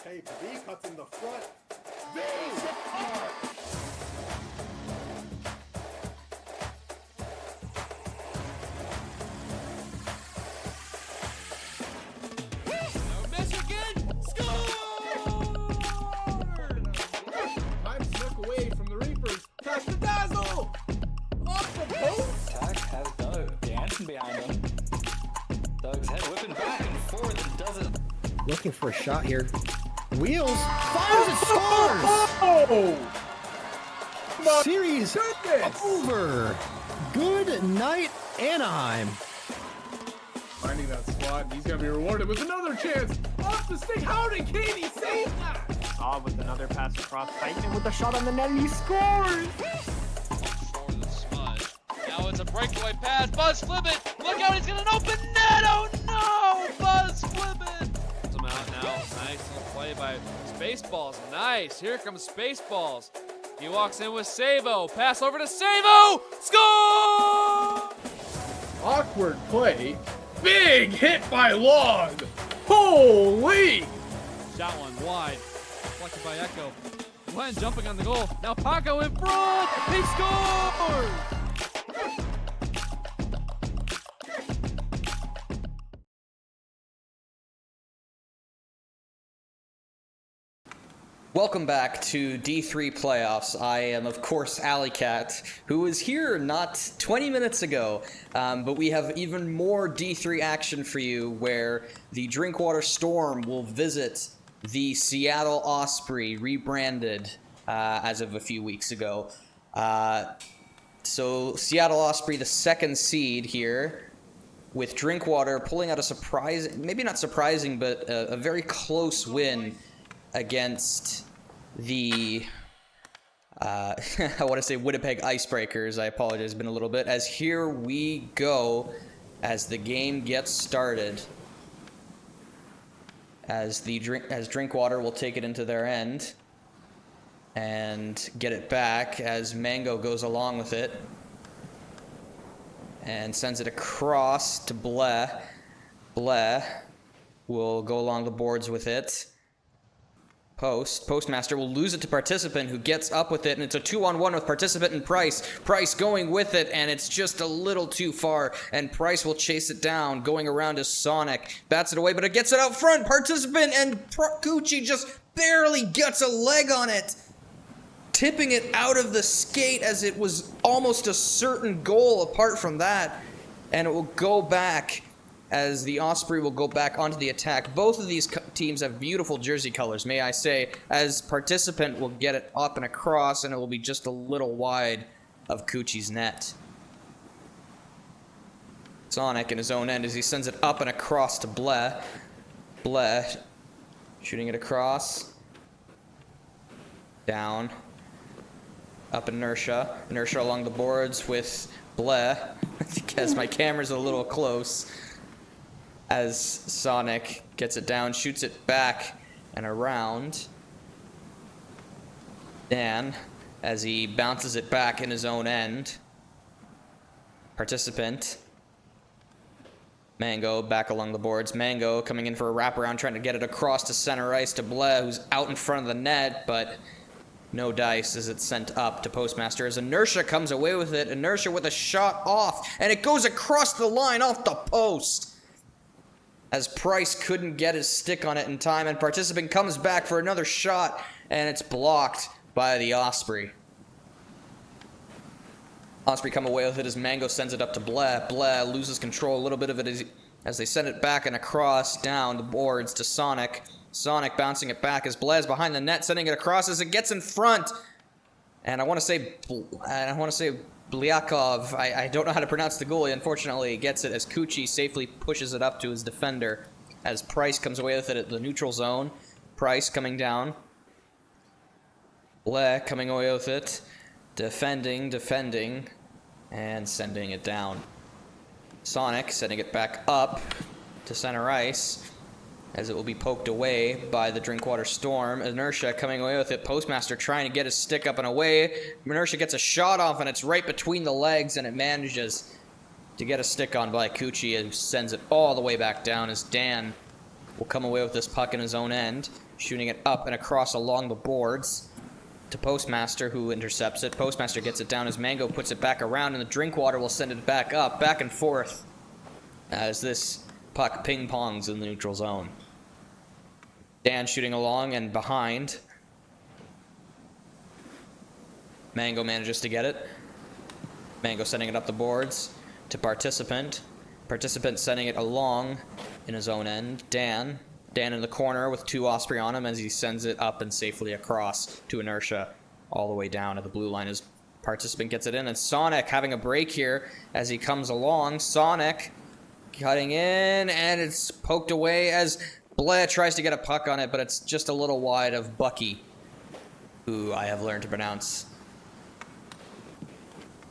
Hey, V cuts in the front. V hard. Michigan scored! Time snuck away from the Reapers. Touch the dazzle! Off the post! Attack has Doug dancing behind him. Doug's head whipping back and forth and doesn't. Looking for a shot here. Wheels fires and scores! Oh! My Series goodness! over. Good night, Anaheim. Finding that spot, and he's gonna be rewarded with another chance. Off the stick. How did Katie save that? Saw with another pass across Titan with a shot on the net, and he scores! For the smudge. Now it's a breakaway pass. Buzz flip it. Look out, he's got an open net. Oh no! Buzz flip it. Puts him out now. Nice little play by Spaceballs. Nice. Here comes Spaceballs. He walks in with Savo. Pass over to Savo. Score! Awkward play. Big hit by Long. Holy! Shot one wide. Deflected by Echo. Glenn jumping on the goal. Now Paco in front. He scores! Welcome back to D3 Playoffs. I am, of course, Alley Cat, who was here not 20 minutes ago. But we have even more D3 action for you, where the Drinkwater Storm will visit the Seattle Osprey, rebranded as of a few weeks ago. So Seattle Osprey, the second seed here, with Drinkwater pulling out a surprising, maybe not surprising, but a very close win against the I want to say Winnipeg Icebreakers. I apologize, it's been a little bit. As here we go, as the game gets started, as Drinkwater will take it into their end and get it back, as Mango goes along with it and sends it across to Bleh. Bleh will go along the boards with it. Postmaster will lose it to Participant, who gets up with it, and it's a 2-on-1 with Participant and Price. Price going with it, and it's just a little too far, and Price will chase it down, going around to Sonic. Bats it away, but it gets it out front. Participant and Gucci just barely gets a leg on it, tipping it out of the skate as it was almost a certain goal apart from that, and it will go back as the Osprey will go back onto the attack. Both of these teams have beautiful jersey colors, may I say, as Participant will get it up and across, and it will be just a little wide of Coochie's net. Sonic in his own end as he sends it up and across to Bleh. Bleh shooting it across. Down. Up Inertia. Inertia along the boards with Bleh. Because my camera's a little close. As Sonic gets it down, shoots it back and around. Dan, as he bounces it back in his own end. Participant. Mango back along the boards. Mango coming in for a wraparound, trying to get it across to center ice to Bleh, who's out in front of the net, but no dice as it's sent up to Postmaster. As Inertia comes away with it, Inertia with a shot off, and it goes across the line off the post, as Price couldn't get his stick on it in time, and Participant comes back for another shot, and it's blocked by the Osprey. Osprey come away with it as Mango sends it up to Bleh. Bleh loses control a little bit of it as they send it back and across down the boards to Sonic. Sonic bouncing it back as Bleh's behind the net, sending it across as it gets in front. And I want to say Bliakov, I don't know how to pronounce the goalie, unfortunately, gets it as Coochie safely pushes it up to his defender as Price comes away with it at the neutral zone. Price coming down. Bleh coming away with it. Defending, and sending it down. Sonic sending it back up to center ice as it will be poked away by the Drinkwater Storm. Inertia coming away with it. Postmaster trying to get his stick up and away. Inertia gets a shot off, and it's right between the legs, and it manages to get a stick on by Coochie, who sends it all the way back down as Dan will come away with this puck in his own end. shooting it up and across along the boards to Postmaster, who intercepts it. Postmaster gets it down as Mango puts it back around, and the Drinkwater will send it back up, back and forth, as this puck ping-pongs in the neutral zone. Dan shooting along and behind. Mango manages to get it. Mango sending it up the boards to Participant. Participant sending it along in his own end. Dan in the corner with 2 Osprey on him as he sends it up and safely across to Inertia all the way down at the blue line as Participant gets it in. And Sonic having a break here as he comes along. Sonic cutting in, and it's poked away as Blair tries to get a puck on it, but it's just a little wide of Bucky, who I have learned to pronounce.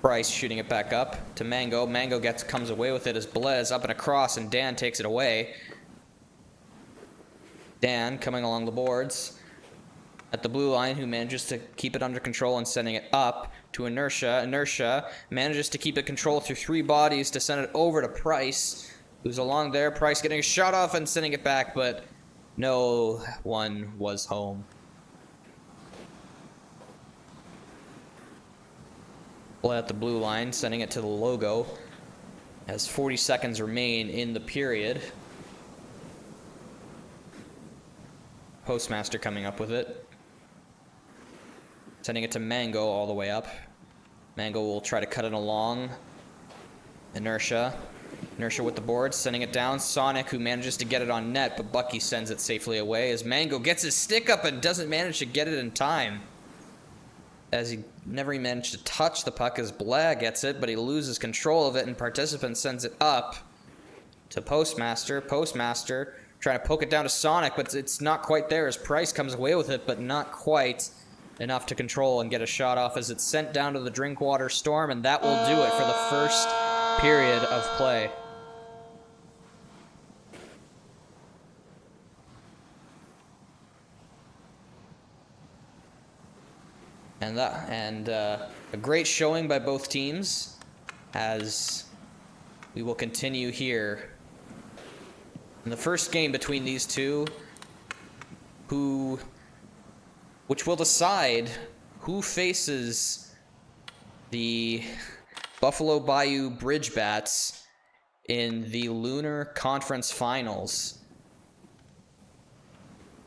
Bryce shooting it back up to Mango. Mango comes away with it as Blair's up and across, and Dan takes it away. Dan coming along the boards at the blue line, who manages to keep it under control and sending it up to Inertia. Inertia manages to keep it controlled through 3 bodies to send it over to Price, who's along there. Price getting a shot off and sending it back, but no one was home. Play at the blue line, sending it to the logo as 40 seconds remain in the period. Postmaster coming up with it. Sending it to Mango all the way up. Mango will try to cut it along. Inertia with the board, sending it down. Sonic, who manages to get it on net, but Bucky sends it safely away as Mango gets his stick up and doesn't manage to get it in time, as he never even managed to touch the puck as Blair gets it, but he loses control of it, and Participant sends it up to Postmaster. Postmaster trying to poke it down to Sonic, but it's not quite there as Price comes away with it, but not quite enough to control and get a shot off as it's sent down to the Drinkwater Storm, and that will do it for the first period of play. And a great showing by both teams as we will continue here in the first game between these two, which will decide who faces the Buffalo Bayou Bridge Bats in the Lunar Conference Finals.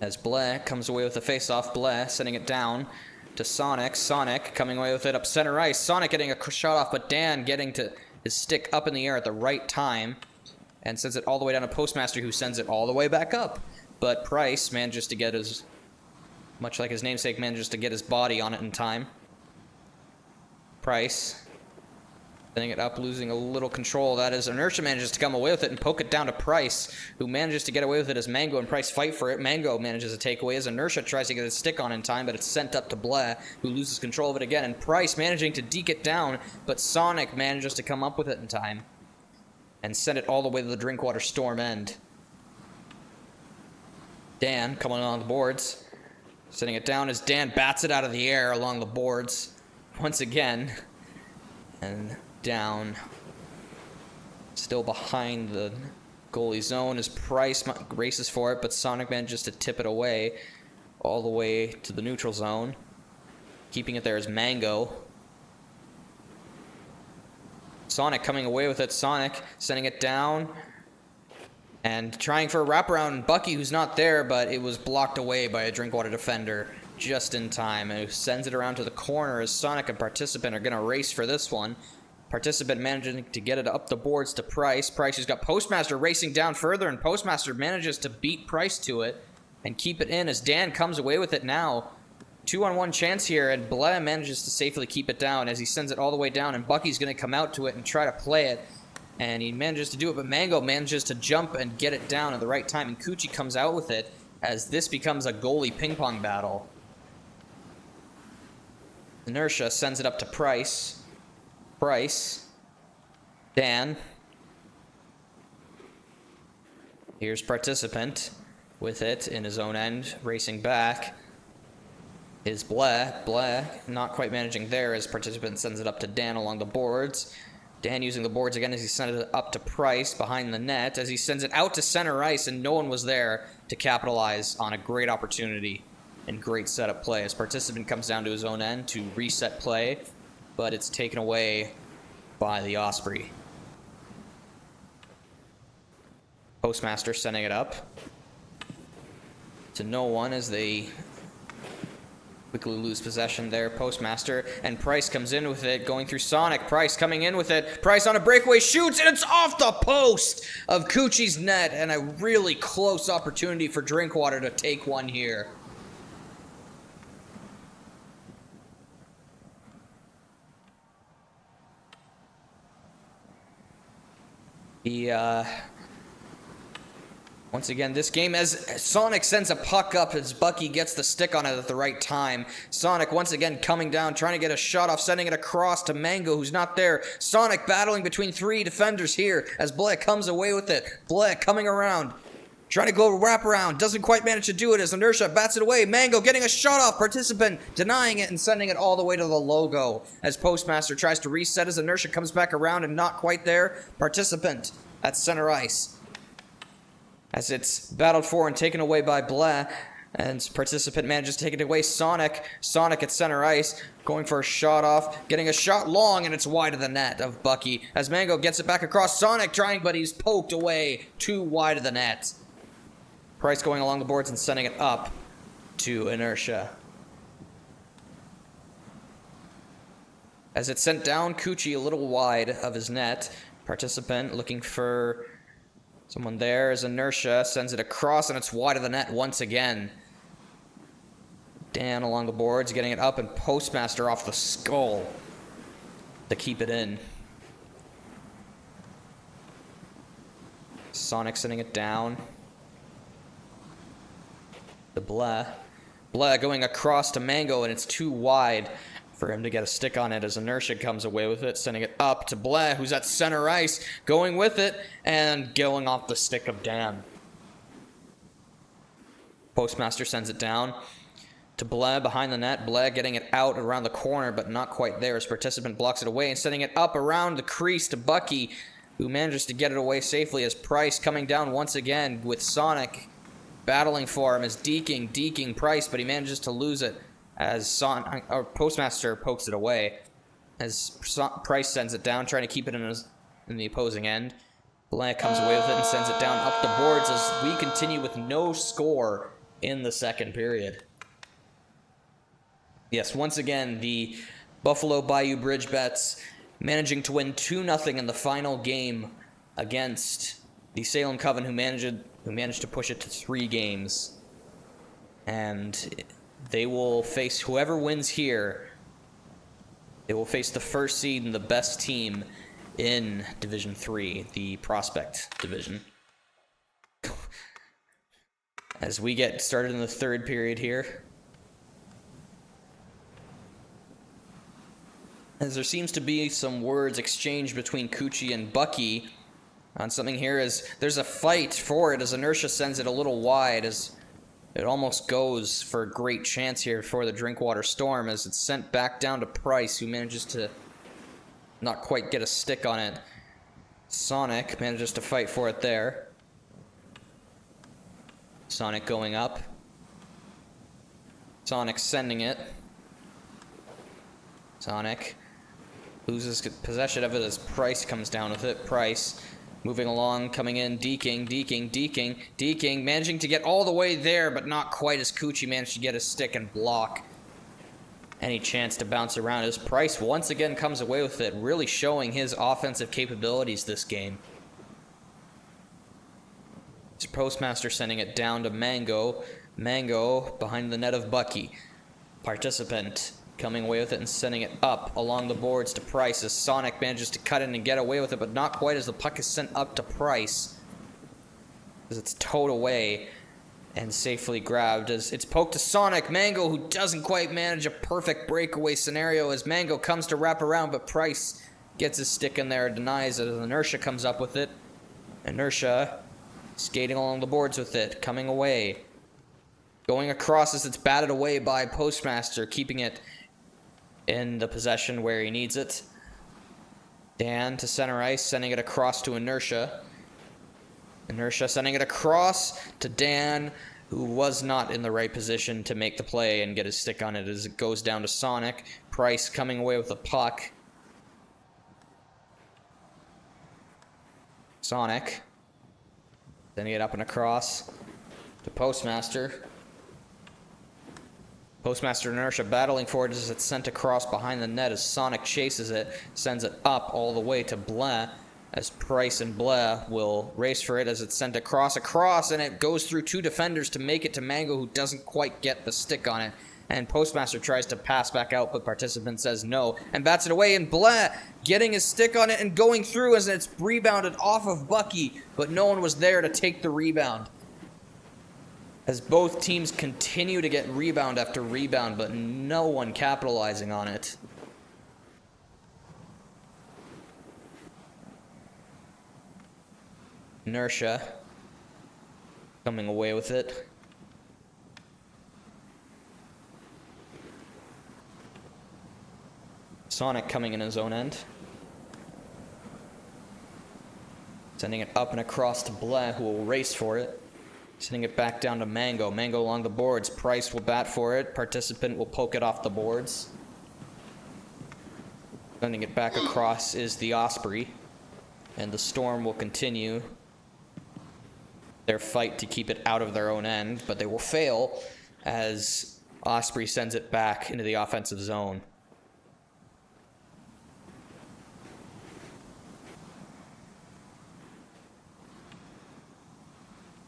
As Blair comes away with the face-off, Blair sending it down to Sonic. Sonic coming away with it up center ice. Sonic getting a shot off, but Dan getting to his stick up in the air at the right time and sends it all the way down to Postmaster, who sends it all the way back up. But Price manages to get his, much like his namesake, manages to get his body on it in time. Price sending it up, losing a little control. That is, Inertia manages to come away with it and poke it down to Price, who manages to get away with it as Mango and Price fight for it. Mango manages to take away as Inertia tries to get his stick on in time, but it's sent up to Blair, who loses control of it again. And Price managing to deke it down, but Sonic manages to come up with it in time and send it all the way to the Drinkwater Storm end. Dan coming on the boards, sending it down as Dan bats it out of the air along the boards once again, and down, still behind the goalie zone as Price races for it, but Sonic manages to tip it away all the way to the neutral zone. Keeping it there is Mango. Sonic coming away with it. Sonic sending it down and trying for a wraparound. Bucky, who's not there, but it was blocked away by a Drinkwater defender just in time, and who sends it around to the corner as Sonic and Participant are going to race for this one. Participant managing to get it up the boards to Price. Price, who's got Postmaster racing down further, and Postmaster manages to beat Price to it and keep it in as Dan comes away with it now. 2-on-1 chance here, and Blair manages to safely keep it down as he sends it all the way down, and Bucky's going to come out to it and try to play it, and he manages to do it, but Mango manages to jump and get it down at the right time, and Coochie comes out with it as this becomes a goalie ping-pong battle. Inertia sends it up to Price. Price. Dan. Here's Participant with it in his own end, racing back. Is Blair. Blair not quite managing there as Participant sends it up to Dan along the boards. Dan using the boards again as he sends it up to Price behind the net, as he sends it out to center ice, and no one was there to capitalize on a great opportunity and great setup play. As Participant comes down to his own end to reset play, but it's taken away by the Osprey. Postmaster sending it up to no one as they quickly lose possession there. Postmaster, and Price comes in with it, going through Sonic. Price coming in with it. Price on a breakaway, shoots, and it's off the post of Coochie's net, and a really close opportunity for Drinkwater to take one here. Once again, this game, as Sonic sends a puck up as Bucky gets the stick on it at the right time. Sonic once again coming down, trying to get a shot off, sending it across to Mango, who's not there. Sonic battling between 3 defenders here as Black comes away with it. Black coming around, trying to go wrap around, doesn't quite manage to do it as Inertia bats it away. Mango getting a shot off, Participant denying it and sending it all the way to the logo as Postmaster tries to reset as Inertia comes back around and not quite there. Participant at center ice, as it's battled for and taken away by Blah, and Participant manages to take it away. Sonic at center ice, going for a shot off, getting a shot long, and it's wide of the net of Bucky, as Mango gets it back across. Sonic trying, but he's poked away, too wide of the net. Price going along the boards and sending it up to Inertia. As it's sent down, Coochie a little wide of his net. Participant looking for someone there as Inertia sends it across, and it's wide of the net once again. Dan along the boards, getting it up, and Postmaster off the skull to keep it in. Sonic sending it down to Blah. Blah going across to Mango, and it's too wide for him to get a stick on it as Inertia comes away with it, sending it up to Blah, who's at center ice, going with it, and going off the stick of Dan. Postmaster sends it down to Blah behind the net. Blah getting it out around the corner, but not quite there as Participant blocks it away and sending it up around the crease to Bucky, who manages to get it away safely as Price coming down once again with Sonic battling for him as deking Price, but he manages to lose it as Postmaster pokes it away, as Price sends it down, trying to keep it in the opposing end. Blank comes away with it and sends it down up the boards as we continue with no score in the second period. Yes, once again, the Buffalo Bayou Bridge Bets managing to win 2-0 in the final game against the Salem Coven, who managed to push it to 3 games. And they will face whoever wins here. They will face the first seed and the best team in Division 3, the Prospect Division. As we get started in the third period here, as there seems to be some words exchanged between Coochie and Bucky on something here, as there's a fight for it as Inertia sends it a little wide, as it almost goes for a great chance here for the Drinkwater Storm, as it's sent back down to Price, who manages to not quite get a stick on it. Sonic manages to fight for it there. Sonic going up. Sonic sending it. Sonic loses possession of it as Price comes down with it. Price moving along, coming in, deking, managing to get all the way there, but not quite as Coochie managed to get a stick and block any chance to bounce around as Price once again comes away with it, really showing his offensive capabilities this game. It's Postmaster sending it down to Mango. Mango behind the net of Bucky. Participant coming away with it and sending it up along the boards to Price as Sonic manages to cut in and get away with it, but not quite as the puck is sent up to Price, as it's towed away and safely grabbed as it's poked to Sonic. Mango, who doesn't quite manage a perfect breakaway scenario as Mango comes to wrap around, but Price gets his stick in there, denies it as Inertia comes up with it. Inertia skating along the boards with it, coming away, going across as it's batted away by Postmaster, keeping it in the possession where he needs it. Dan to center ice, sending it across to Inertia. Inertia sending it across to Dan, who was not in the right position to make the play and get his stick on it as it goes down to Sonic. Price coming away with the puck. Sonic sending it up and across to Postmaster. Postmaster Inertia battling for it as it's sent across behind the net as Sonic chases it, sends it up all the way to Bleh, as Price and Bleh will race for it as it's sent across, and it goes through 2 defenders to make it to Mango, who doesn't quite get the stick on it. And Postmaster tries to pass back out, but Participant says no, and bats it away, and Bleh getting his stick on it and going through as it's rebounded off of Bucky, but no one was there to take the rebound. As both teams continue to get rebound after rebound, but no one capitalizing on it. Inertia coming away with it. Sonic coming in his own end. Sending it up and across to Bleh, who will race for it. Sending it back down to Mango. Mango along the boards. Price will bat for it. Participant will poke it off the boards. Sending it back across is the Osprey. And the Storm will continue their fight to keep it out of their own end, but they will fail as Osprey sends it back into the offensive zone.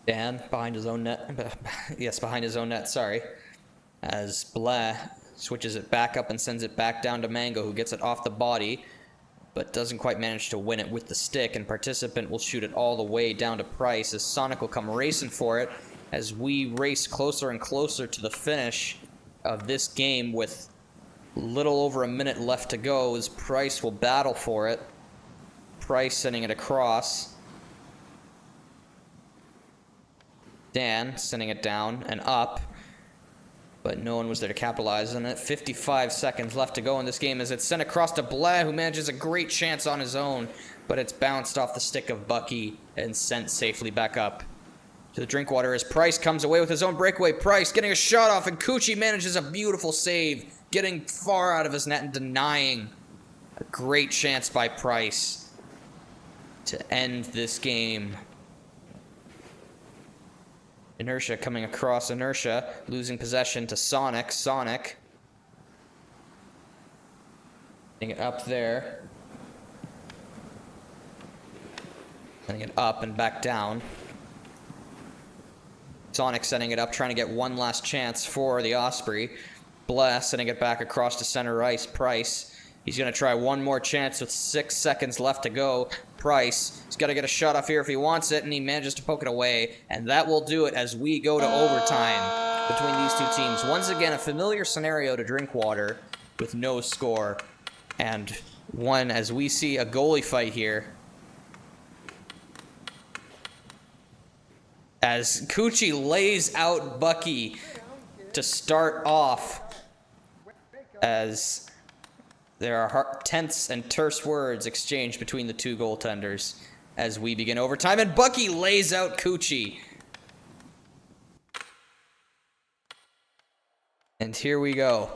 Dan behind his own net. Yes, behind his own net, sorry. As Bleh switches it back up and sends it back down to Mango, who gets it off the body, but doesn't quite manage to win it with the stick, and Participant will shoot it all the way down to Price as Sonic will come racing for it as we race closer and closer to the finish of this game with little over a minute left to go as Price will battle for it. Price sending it across. Dan sending it down and up, but no one was there to capitalize on it. 55 seconds left to go in this game as it's sent across to Bleh, who manages a great chance on his own, but it's bounced off the stick of Bucky and sent safely back up to the Drinkwater as Price comes away with his own breakaway. Price getting a shot off, and Cucci manages a beautiful save, getting far out of his net and denying a great chance by Price to end this game. Inertia coming across. Inertia losing possession to Sonic. Sonic getting it up there. Sending it up and back down. Sonic setting it up, trying to get one last chance for the Osprey. Bleh sending it back across to center ice. Price. He's going to try one more chance with 6 seconds left to go. Price, he's got to get a shot off here if he wants it, and he manages to poke it away. And that will do it as we go to overtime between these two teams. Once again, a familiar scenario to Drinkwater with no score. And one, as we see a goalie fight here. As Cucci lays out Bucky to start off, as there are tense and terse words exchanged between the two goaltenders as we begin overtime, and Bucky lays out Cucci. And here we go.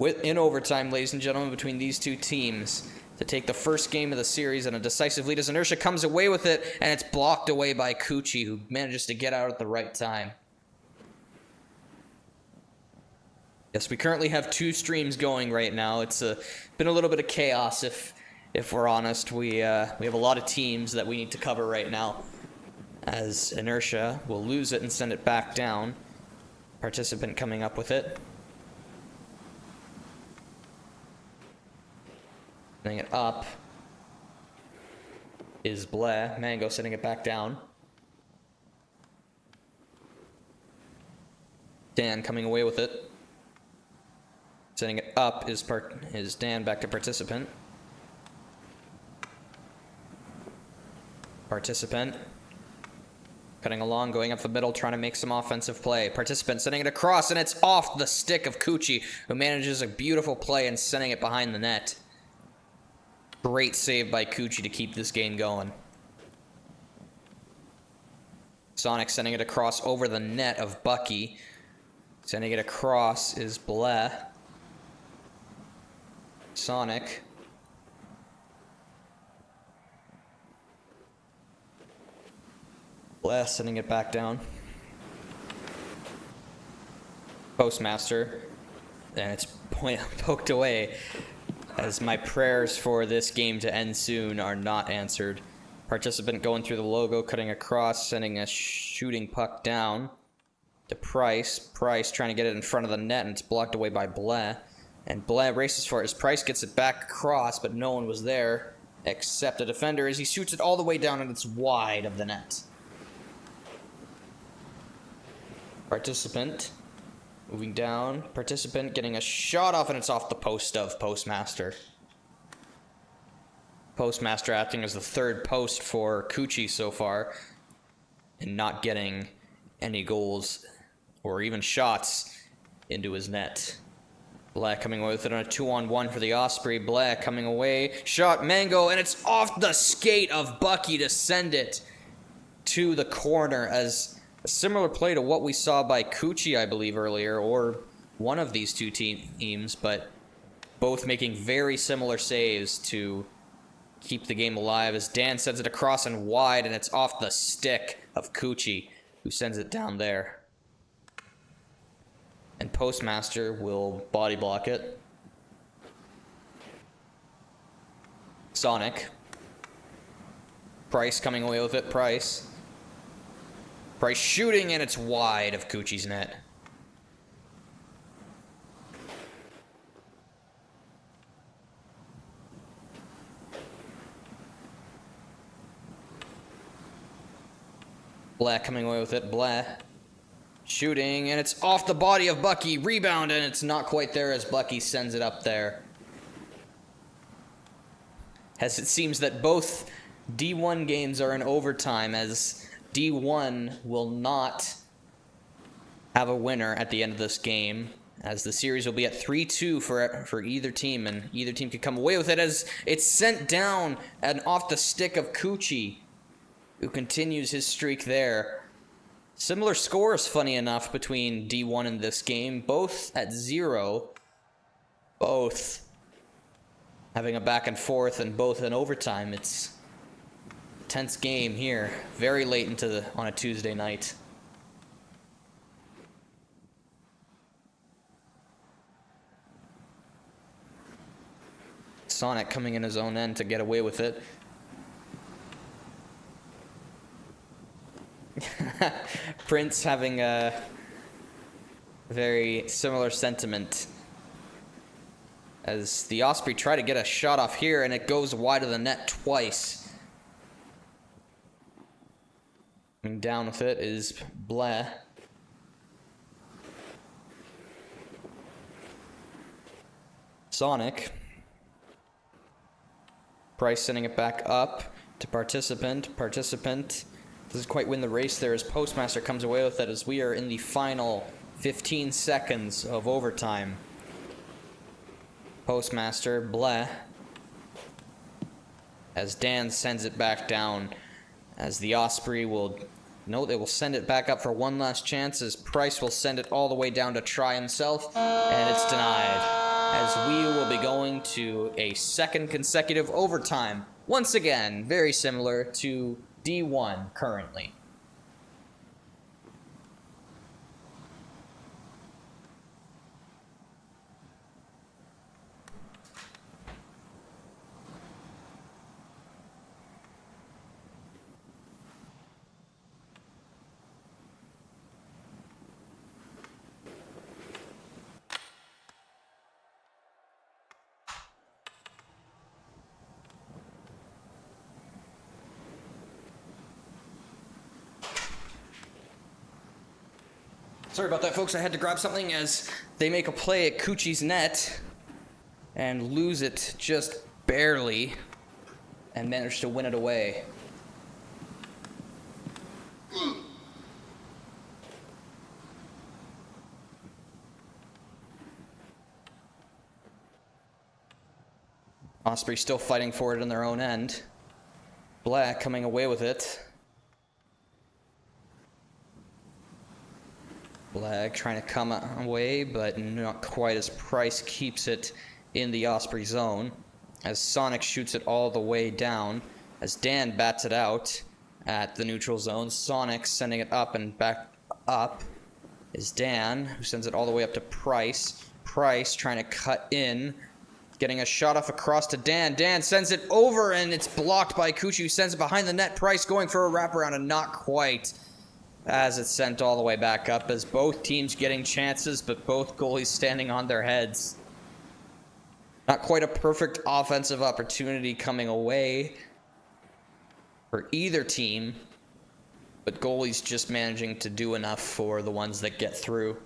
In overtime, ladies and gentlemen, between these two teams to take the first game of the series and a decisive lead as Inertia comes away with it, and it's blocked away by Cucci, who manages to get out at the right time. Yes, we currently have 2 streams going right now. It's been a little bit of chaos, if we're honest. We have a lot of teams that we need to cover right now, as Inertia will lose it and send it back down. Participant coming up with it. Sending it up is Bleh. Mango sending it back down. Dan coming away with it. Sending it up is Dan back to Participant. Participant cutting along, going up the middle, trying to make some offensive play. Participant sending it across, and it's off the stick of Cucci, who manages a beautiful play and sending it behind the net. Great save by Kuchi to keep this game going. Sonic sending it across over the net of Bucky. Sending it across is Bleh. Sonic. Bleh sending it back down. Postmaster. And it's poked away, as my prayers for this game to end soon are not answered. Participant going through the logo, cutting across, sending a shooting puck down to Price. Price trying to get it in front of the net, and it's blocked away by Bleh. And Bleh races for it as Price gets it back across, but no one was there except a defender as he shoots it all the way down, and it's wide of the net. Participant moving down. Participant getting a shot off, and it's off the post of Postmaster. Postmaster acting as the third post for Kuchi so far, and not getting any goals or even shots into his net. Bleh coming away with it on a 2-on-1 for the Osprey. Bleh coming away. Shot Mango, and it's off the skate of Bucky to send it to the corner, as a similar play to what we saw by Kuchi, I believe, earlier, or one of these two teams, but both making very similar saves to keep the game alive, as Dan sends it across and wide, and it's off the stick of Kuchi, who sends it down there. And Postmaster will body block it. Sonic. Price coming away with it. Price shooting, and it's wide of Kuchi's net. Bleh coming away with it. Bleh shooting, and it's off the body of Bucky. Rebound, and it's not quite there as Bucky sends it up there. As it seems that both D1 games are in overtime, as D1 will not have a winner at the end of this game, as the series will be at 3-2 for either team, and either team could come away with it, as it's sent down and off the stick of Kuchi, who continues his streak there. Similar scores, funny enough, between D1 and this game, both at 0, both having a back and forth, and both in overtime. It's a tense game here, very late on a Tuesday night. Sonic coming in his own end to get away with it. Prince having a very similar sentiment, as the Osprey try to get a shot off here, and it goes wide of the net twice. And down with it is Bleh. Sonic. Price sending it back up to Participant. Participant doesn't quite win the race there as Postmaster comes away with it, as we are in the final 15 seconds of overtime. Postmaster, Bleh, as Dan sends it back down, as the Osprey will, no, they will send it back up for one last chance, as Price will send it all the way down to try himself, and it's denied, as we will be going to a second consecutive overtime. Once again, very similar to D1 currently. Sorry about that, folks. I had to grab something as they make a play at Kuchi's net and lose it just barely and manage to win it away. Osprey still fighting for it in their own end. Black coming away with it. Black trying to come away, but not quite, as Price keeps it in the Osprey zone. As Sonic shoots it all the way down. As Dan bats it out at the neutral zone. Sonic sending it up and back up is Dan, who sends it all the way up to Price. Price trying to cut in. Getting a shot off across to Dan. Dan sends it over and it's blocked by Kuchi, who sends it behind the net. Price going for a wraparound and not quite, as it's sent all the way back up, as both teams getting chances, but both goalies standing on their heads. Not quite a perfect offensive opportunity coming away for either team, but goalies just managing to do enough for the ones that get through.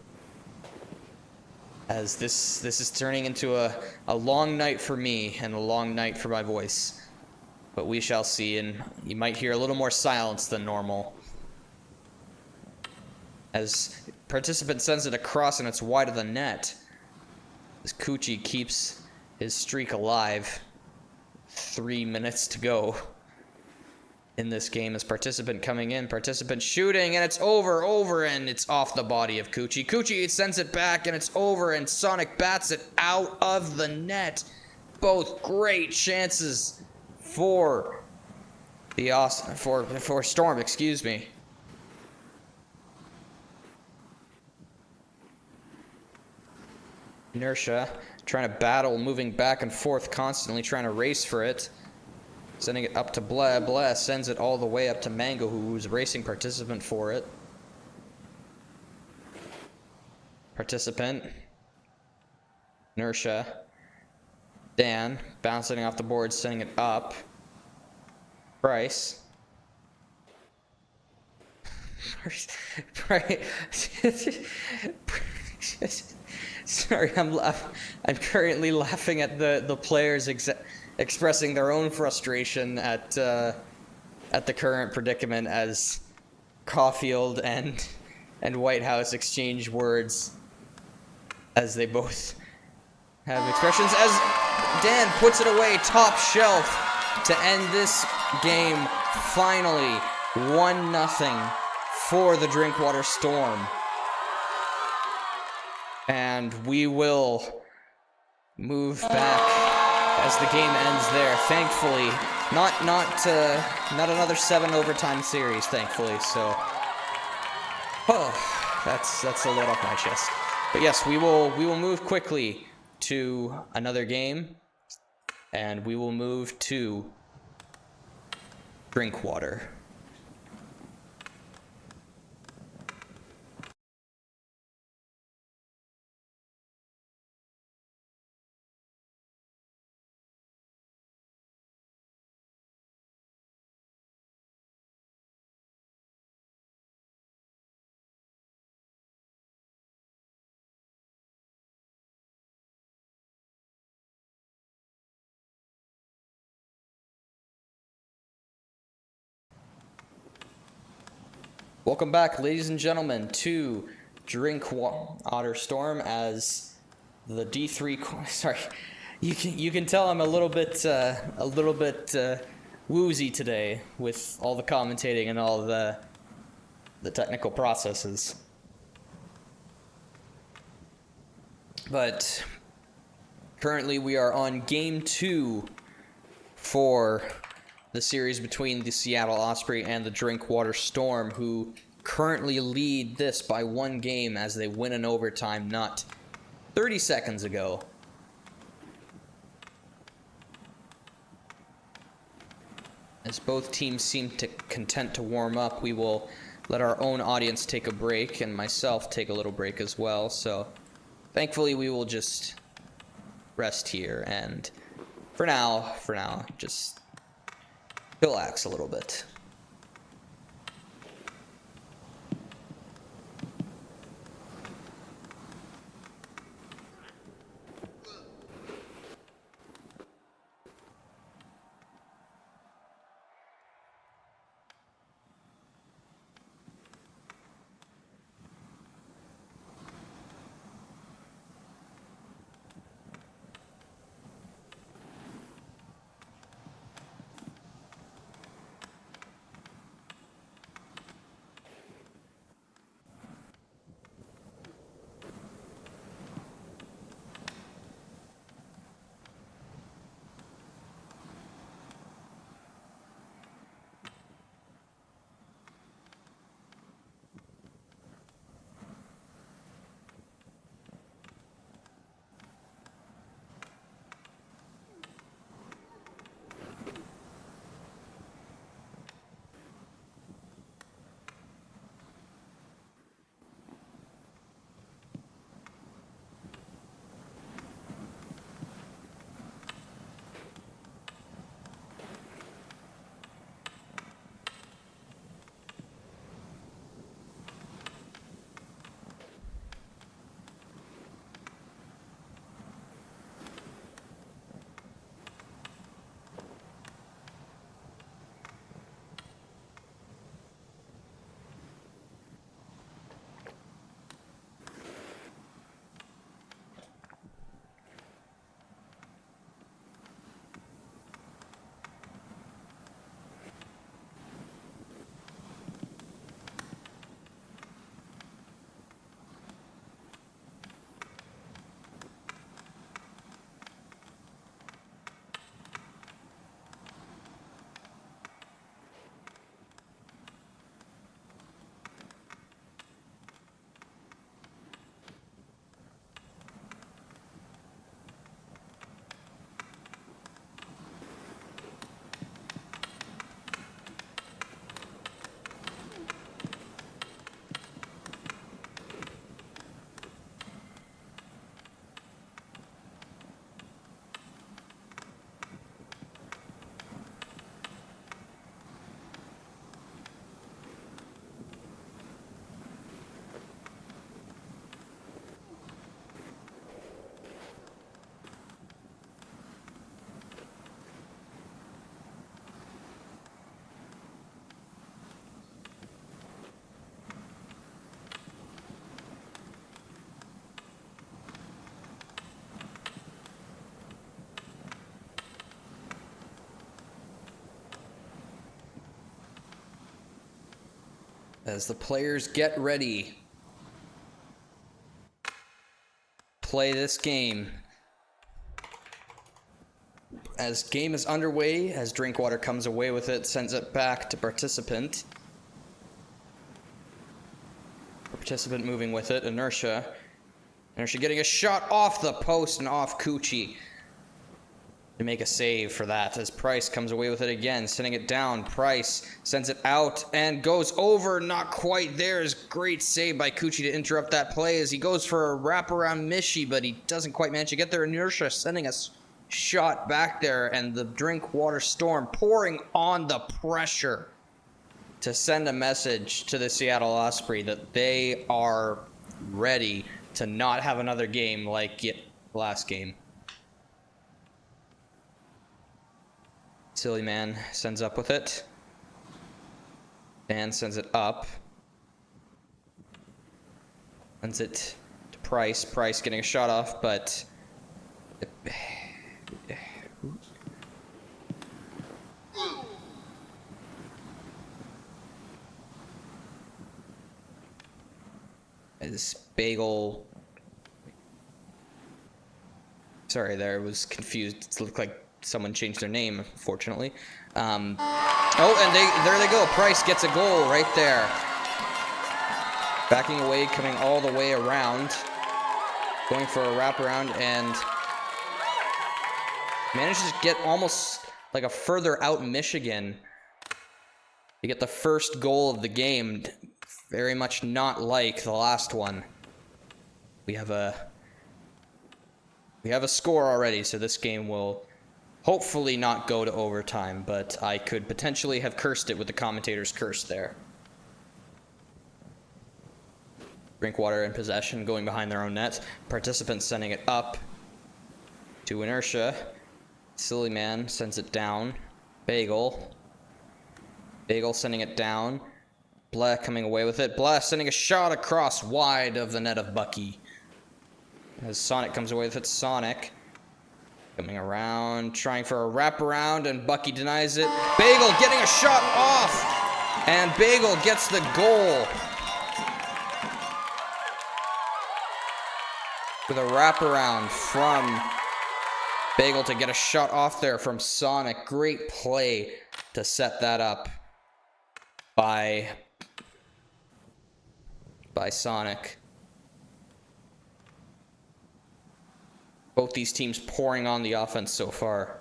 As this is turning into a long night for me and a long night for my voice. But we shall see, and you might hear a little more silence than normal. As participant sends it across and it's wide of the net. As Kuchi keeps his streak alive. 3 minutes to go in this game, as participant coming in, participant shooting, and it's over, and it's off the body of Kuchi. Kuchi sends it back, and it's over, and Sonic bats it out of the net. Both great chances for the for Storm, excuse me. Inertia trying to battle, moving back and forth constantly, trying to race for it. Sending it up to Bleh. Bleh sends it all the way up to Mango, who's racing participant for it. Participant. Inertia. Dan bouncing off the board, sending it up. Price. Sorry, I'm currently laughing at the players expressing their own frustration at the current predicament, as Caulfield and Whitehouse exchange words as they both have expressions, as Dan puts it away top shelf to end this game. Finally 1-0 for the Drinkwater Storm, and we will move back as the game ends there. Thankfully, not another 7 overtime series, thankfully. So, that's a load off my chest. But yes, we will move quickly to another game, and we will move to Drinkwater. Welcome back, ladies and gentlemen, to Drinkwater Storm, as the D3. Sorry, you can tell I'm a little bit woozy today with all the commentating and all the technical processes. But currently, we are on game 2 for the series between the Seattle Osprey and the Drinkwater Storm, who currently lead this by 1 game as they win in overtime not 30 seconds ago. As both teams seem content to warm up, we will let our own audience take a break, and myself take a little break as well. So thankfully we will just rest here and for now just relax a little bit. as the players get ready. Play this game. As game is underway, as Drinkwater comes away with it, sends it back to Participant. Participant moving with it, Inertia. Inertia getting a shot off the post and off Coochie to make a save for that, as Price comes away with it again, sending it down. Price sends it out and goes over, not quite there. Is great save by Coochie to interrupt that play as he goes for a wraparound Mishi, but he doesn't quite manage to get there. Inertia sending a shot back there, and the Drinkwater Storm pouring on the pressure to send a message to the Seattle Osprey that they are ready to not have another game like last game. Silly Man sends up with it. Dan sends it up. Sends it to Price. Price getting a shot off, but... This Bagel... Sorry, there, I was confused. It looked like someone changed their name, fortunately. Oh, and there they go. Price gets a goal right there. Backing away, coming all the way around. Going for a wraparound, and manages to get almost like a further out Michigan. You get the first goal of the game. Very much not like the last one. We have a score already, so this game will hopefully not go to overtime, but I could potentially have cursed it with the commentator's curse there. Drinkwater in possession, going behind their own net. Participants sending it up to Inertia. Silly Man sends it down. Bagel sending it down. Bleh coming away with it. Bleh sending a shot across wide of the net of Bucky. As Sonic comes away with it, Sonic coming around, trying for a wraparound, and Bucky denies it. Bagel getting a shot off, and Bagel gets the goal with a wraparound from Bagel to get a shot off there from Sonic. Great play to set that up by Sonic. Both these teams pouring on the offense so far.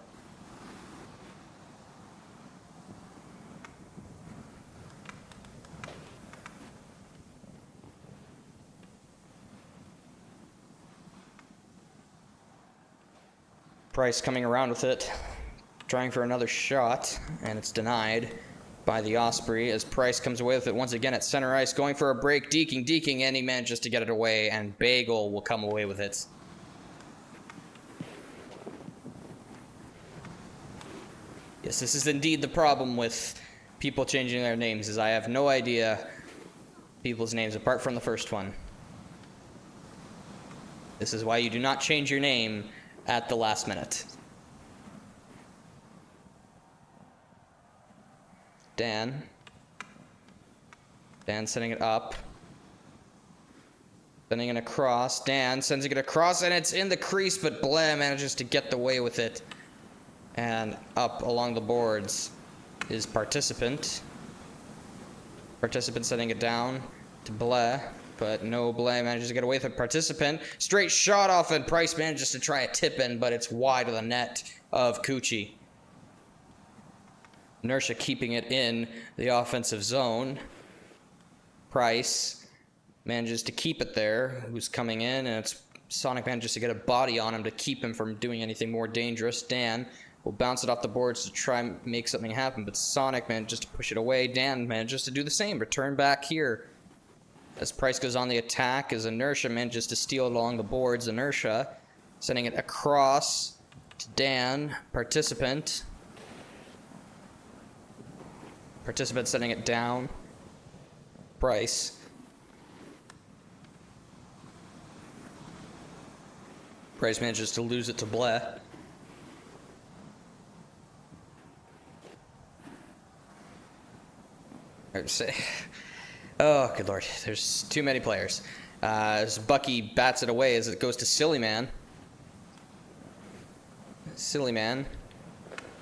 Price coming around with it, trying for another shot, and it's denied by the Osprey as Price comes away with it once again at center ice, going for a break, deking, and he manages to get it away, and Bagel will come away with it. Yes, this is indeed the problem with people changing their names, is I have no idea people's names apart from the first one. This is why you do not change your name at the last minute. Dan sending it up. Sending it across. Dan sends it across, and it's in the crease, but Bleh manages to get away with it. And up along the boards is Participant. Participant sending it down to Bleh, but no, Bleh manages to get away with it. Participant, straight shot off, and Price manages to try a tip-in, but it's wide of the net of Coochie. Inertia keeping it in the offensive zone. Price manages to keep it there, who's coming in, and it's Sonic manages to get a body on him to keep him from doing anything more dangerous. Dan will bounce it off the boards to try and make something happen, but Sonic manages to push it away. Dan manages to do the same, return back here. As Price goes on the attack, as Inertia manages to steal it along the boards. Inertia sending it across to Dan. Participant sending it down. Price manages to lose it to Bleh. Oh, good lord. There's too many players. As Bucky bats it away as it goes to Silly Man. Silly Man.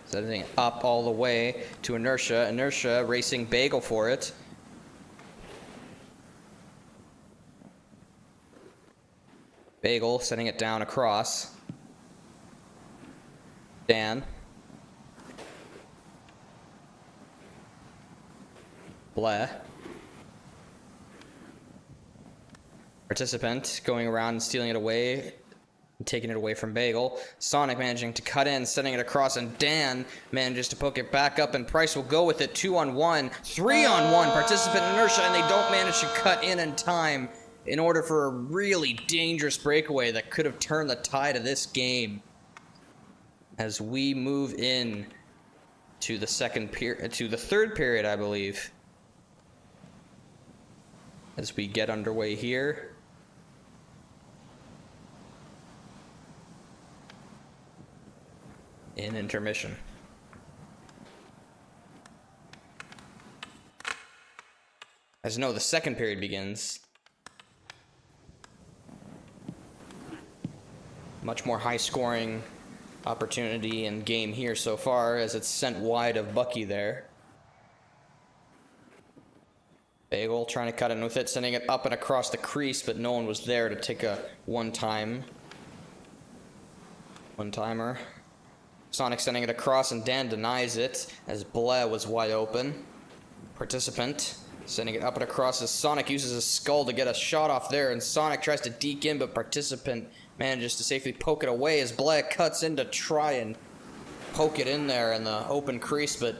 Setting it up all the way to Inertia. Inertia racing Bagel for it. Bagel setting it down across. Dan. Bleh. Participant going around and stealing it away. Taking it away from Bagel. Sonic managing to cut in, sending it across, and Dan manages to poke it back up, and Price will go with it. 2-on-1, 3-on-1, Participant Inertia, and they don't manage to cut in time in order for a really dangerous breakaway that could have turned the tide of this game. As we move in to the third period, I believe. As we get underway here. In intermission. As you know, the second period begins. Much more high-scoring opportunity and game here so far, as it's sent wide of Bucky there. Bagel trying to cut in with it, sending it up and across the crease, but no one was there to take a one-timer. Sonic sending it across, and Dan denies it as Bleh was wide open. Participant sending it up and across as Sonic uses his skull to get a shot off there, and Sonic tries to deke in, but Participant manages to safely poke it away as Bleh cuts in to try and poke it in there in the open crease, but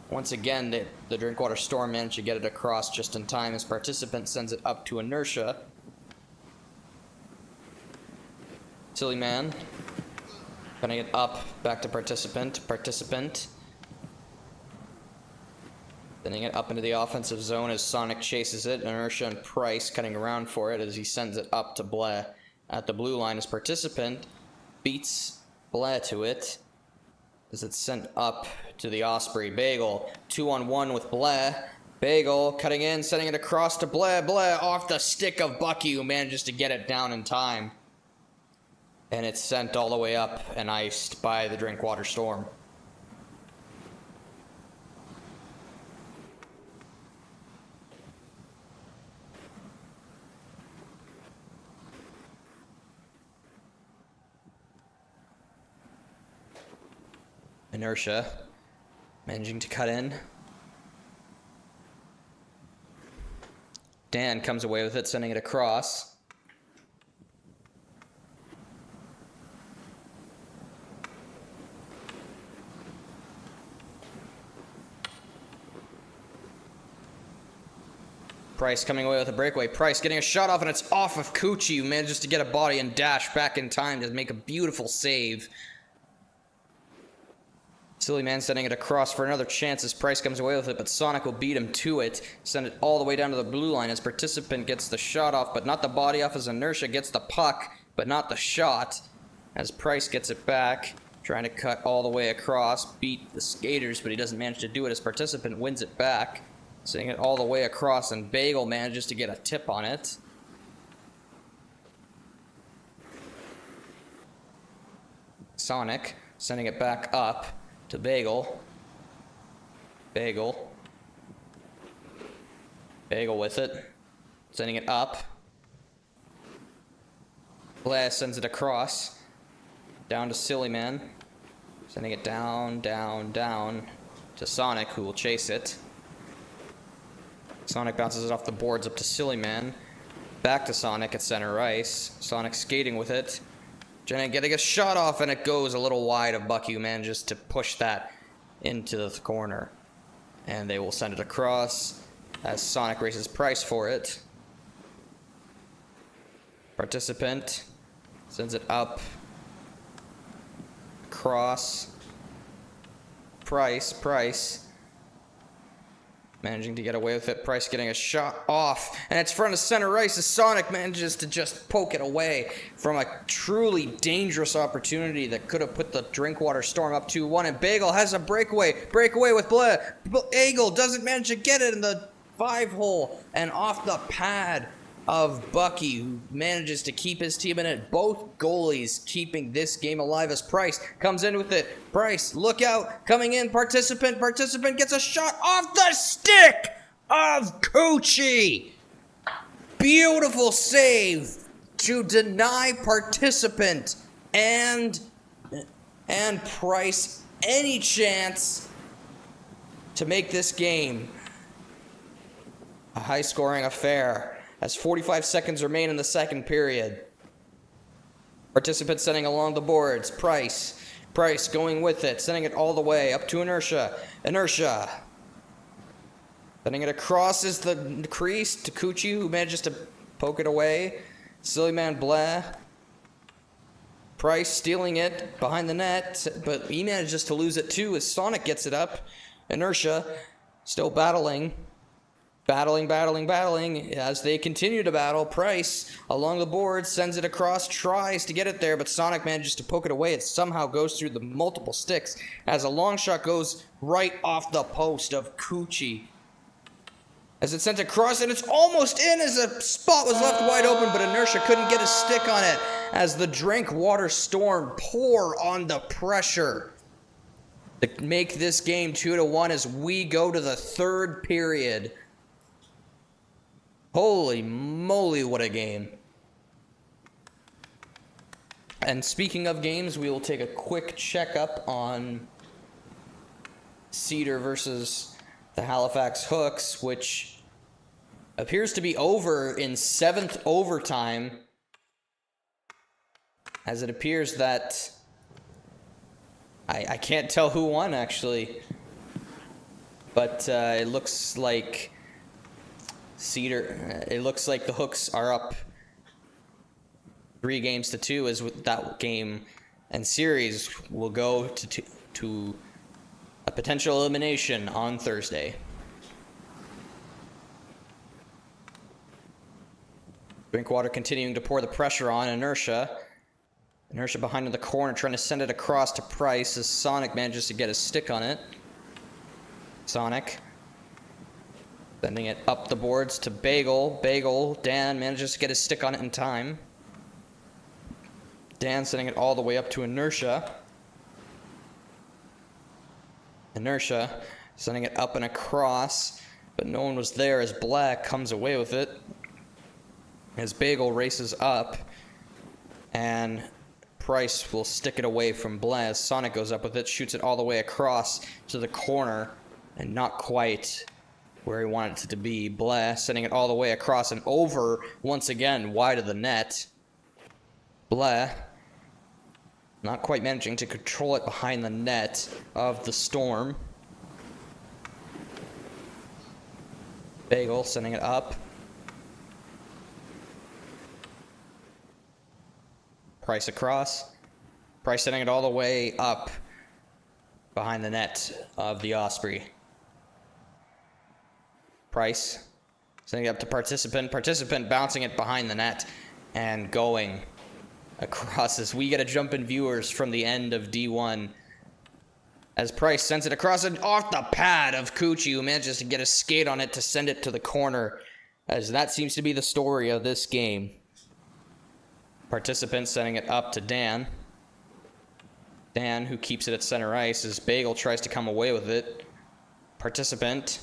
once again the Drinkwater Storm managed to get it across just in time as Participant sends it up to Inertia. Silly Man putting it up, back to Participant. Sending it up into the offensive zone as Sonic chases it. Inertia and Price cutting around for it as he sends it up to Bleh at the blue line as Participant beats Bleh to it as it's sent up to the Osprey. Bagel, 2-on-1 with Bleh. Bagel cutting in, sending it across to Bleh. Bleh off the stick of Bucky, who manages to get it down in time. And it's sent all the way up and iced by the Drinkwater Storm. Inertia managing to cut in. Dan comes away with it, sending it across. Price coming away with a breakaway. Price getting a shot off, and it's off of Coochie, who manages to get a body and dash back in time to make a beautiful save. Silly Man sending it across for another chance as Price comes away with it, but Sonic will beat him to it. Send it all the way down to the blue line as Participant gets the shot off, but not the body off, as Inertia gets the puck, but not the shot. As Price gets it back, trying to cut all the way across, beat the skaters, but he doesn't manage to do it as Participant wins it back. Sending it all the way across, and Bagel manages to get a tip on it. Sonic sending it back up to Bagel. Bagel with it. Sending it up. Bleh sends it across. Down to Silly Man. Sending it down to Sonic, who will chase it. Sonic bounces it off the boards up to Silly Man. Back to Sonic at center ice. Sonic skating with it. Jenna getting a shot off, and it goes a little wide of Bucky, who manages to push that into the corner. And they will send it across as Sonic races Price for it. Participant sends it up. Across. Price. Managing to get away with it. Price getting a shot off. And it's front of center ice as Sonic manages to just poke it away from a truly dangerous opportunity that could have put the Drinkwater Storm up 2-1. And Bagel has a breakaway. Breakaway with Bleh. Bagel doesn't manage to get it. And the 5-hole and off the pad of Bucky, who manages to keep his team in it. Both goalies keeping this game alive as Price comes in with it. Price, look out, coming in, participant gets a shot off the stick of Coochie. Beautiful save to deny participant and Price any chance to make this game a high-scoring affair. As 45 seconds remain in the second period. Participants sending along the boards. Price going with it, sending it all the way up to Inertia. Sending it across is the crease to Coochie, who manages to poke it away. Silly man Blah. Price stealing it behind the net, but he manages to lose it too as Sonic gets it up. Inertia still battling as they continue to battle. Price along the board sends it across, tries to get it there, but Sonic manages to poke it away. It somehow goes through the multiple sticks as a long shot goes right off the post of Coochie. As it's sent across, and it's almost in as a spot was left wide open, but Inertia couldn't get a stick on it as the drink water storm pour on the pressure to make this game 2-1 as we go to the third period. Holy moly, what a game. And speaking of games, we will take a quick checkup on Cedar versus the Halifax Hooks, which appears to be over in 7th overtime, as it appears that I can't tell who won, actually, but it looks like it looks like the Hooks are up 3-2, as with that game and series will go to a potential elimination on Thursday. Drinkwater continuing to pour the pressure on Inertia behind in the corner, trying to send it across to Price as Sonic manages to get a stick on it. Sonic sending it up the boards to Bagel. Dan manages to get his stick on it in time. Dan sending it all the way up to Inertia. Sending it up and across, but no one was there as Black comes away with it. As Bagel races up, and Price will stick it away from Blair. Sonic goes up with it, shoots it all the way across to the corner, and not quite where he wanted it to be. Blair sending it all the way across and over, once again, wide of the net. Blair not quite managing to control it behind the net of the Storm. Bagel sending it up. Price across. Price sending it all the way up behind the net of the Osprey. Price sending it up to Participant. Participant bouncing it behind the net and going across as we get a jump in viewers from the end of D1. As Price sends it across and off the pad of Coochie, who manages to get a skate on it to send it to the corner, as that seems to be the story of this game. Participant sending it up to Dan. Dan, who keeps it at center ice, as Bagel tries to come away with it. Participant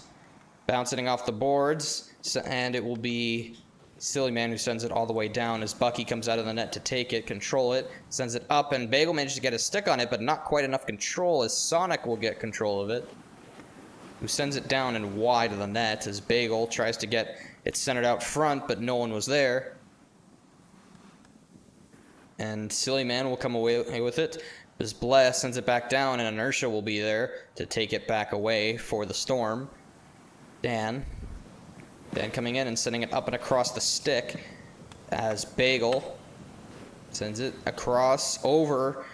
bouncing off the boards, and it will be Silly Man who sends it all the way down as Bucky comes out of the net to take it, control it, sends it up, and Bagel manages to get a stick on it, but not quite enough control as Sonic will get control of it, who sends it down and wide of the net as Bagel tries to get it centered out front, but no one was there. And Silly Man will come away with it as Bless sends it back down, and Inertia will be there to take it back away for the Storm. Dan coming in and sending it up and across the stick as Bagel sends it across over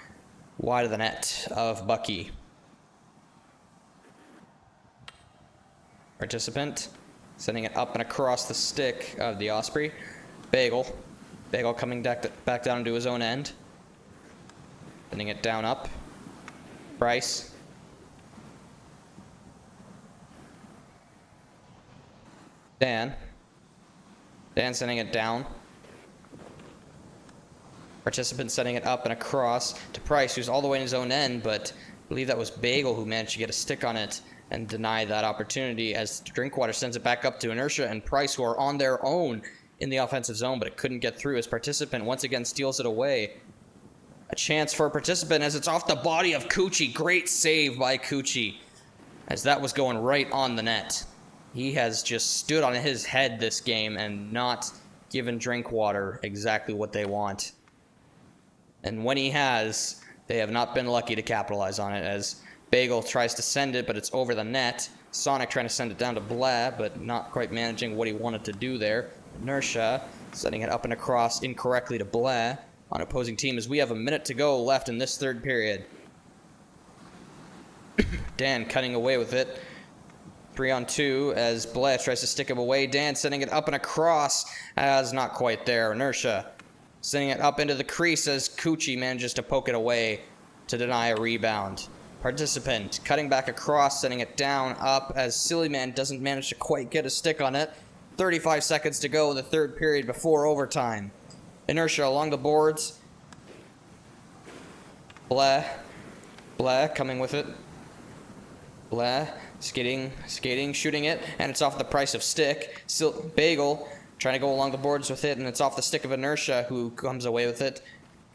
wide of the net of Bucky. Participant sending it up and across the stick of the Osprey. Bagel coming back down into his own end. Sending it down up. Price Dan sending it down. Participant setting it up and across to Price, who's all the way in his own end, but I believe that was Bagel who managed to get a stick on it and deny that opportunity as Drinkwater sends it back up to Inertia and Price, who are on their own in the offensive zone, but it couldn't get through as Participant once again steals it away. A chance for Participant as it's off the body of Coochie. Great save by Coochie as that was going right on the net. He has just stood on his head this game and not given Drinkwater exactly what they want. And when he has, they have not been lucky to capitalize on it as Bagel tries to send it, but it's over the net. Sonic trying to send it down to Blah, but not quite managing what he wanted to do there. Inertia setting it up and across incorrectly to Blah on opposing team as we have a minute to go left in this third period. Dan cutting away with it. 3-on-2 as Blah tries to stick him away. Dan sending it up and across as not quite there. Inertia sending it up into the crease as Coochie manages to poke it away to deny a rebound. Participant cutting back across, sending it down, up as Silly Man doesn't manage to quite get a stick on it. 35 seconds to go in the third period before overtime. Inertia along the boards. Blah coming with it. Blah skating, shooting it, and it's off the Price of stick. Still Bagel trying to go along the boards with it, and it's off the stick of Inertia, who comes away with it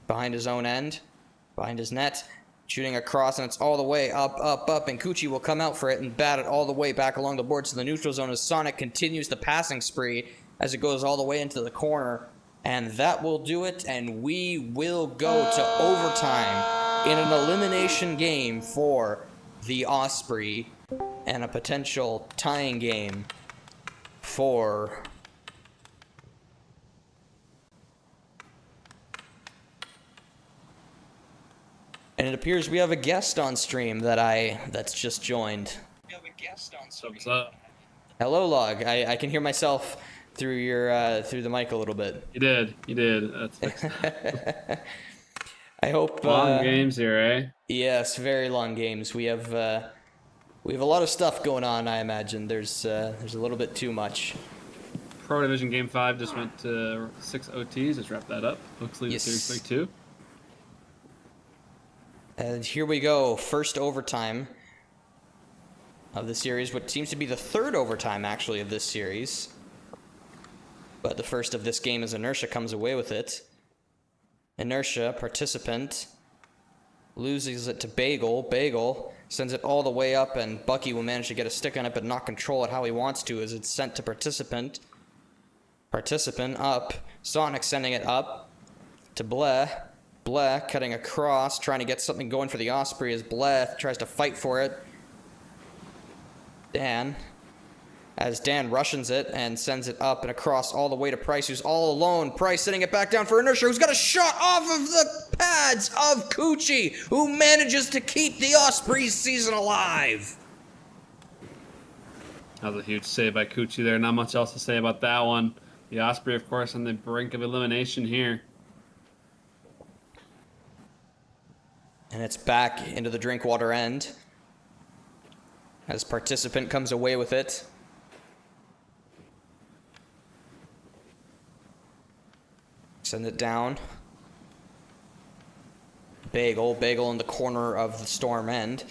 behind his own end, behind his net, shooting across, and it's all the way up, and Coochie will come out for it and bat it all the way back along the boards to the neutral zone as Sonic continues the passing spree as it goes all the way into the corner, and that will do it, and we will go to overtime in an elimination game for the Osprey and a potential tying game for and it appears we have a guest on stream that's just joined. We have a guest on stream. What's up? Hello, Log. I can hear myself through your through the mic a little bit. You did. That's fixed. I hope Long games here, eh? Yes, very long games. We have a lot of stuff going on. I imagine there's a little bit too much. Pro Division Game 5 just went to 6 OTs. Let's wrap that up. Looks like Yes. the series like 2. And here we go, first overtime of the series, what seems to be the third overtime, actually, of this series. But the first of this game as Inertia comes away with it. Inertia, Participant, loses it to Bagel. Bagel sends it all the way up, and Bucky will manage to get a stick on it, but not control it how he wants to, as it's sent to Participant. Participant up, Sonic sending it up to Blah. Blah cutting across, trying to get something going for the Osprey as Blah tries to fight for it. Dan rushes it and sends it up and across all the way to Price, who's all alone. Price sending it back down for Inertia, who's got a shot off of the pads of Coochie, who manages to keep the Osprey's season alive. That was a huge save by Coochie there. Not much else to say about that one. The Osprey, of course, on the brink of elimination here. And it's back into the Drinkwater end as Participant comes away with it. Send it down. Bagel in the corner of the Storm end.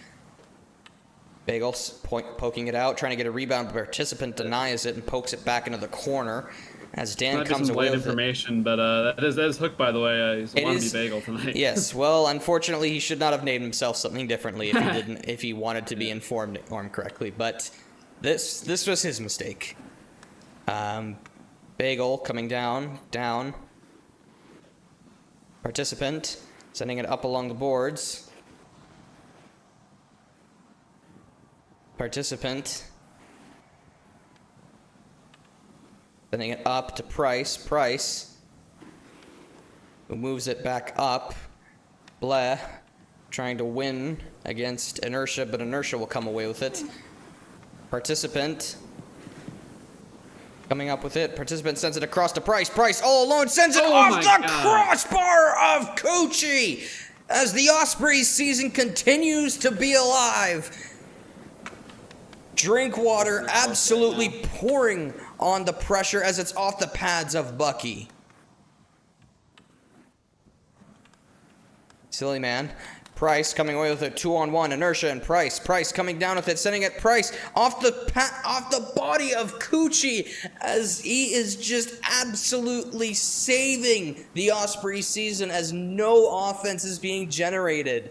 Bagel poking it out, trying to get a rebound, but Participant denies it and pokes it back into the corner as Dan comes away with information, but that is Hook, by the way. He's a wannabe Bagel tonight. Yes, well, unfortunately, he should not have named himself something differently if he wanted to be informed correctly. But this was his mistake. Bagel coming down. Participant sending it up along the boards. Participant sending it up to Price, who moves it back up. Blah trying to win against Inertia, but Inertia will come away with it. Participant coming up with it. Participant sends it across to Price. Price all alone sends it off the crossbar of Coochie as the Osprey's season continues to be alive. Drinkwater absolutely pouring on the pressure as it's off the pads of Bucky. Silly man. Price coming away with a 2-on-1. Inertia and Price. Price coming down with it, sending it Price off the body of Coochie as he is just absolutely saving the Osprey season as no offense is being generated.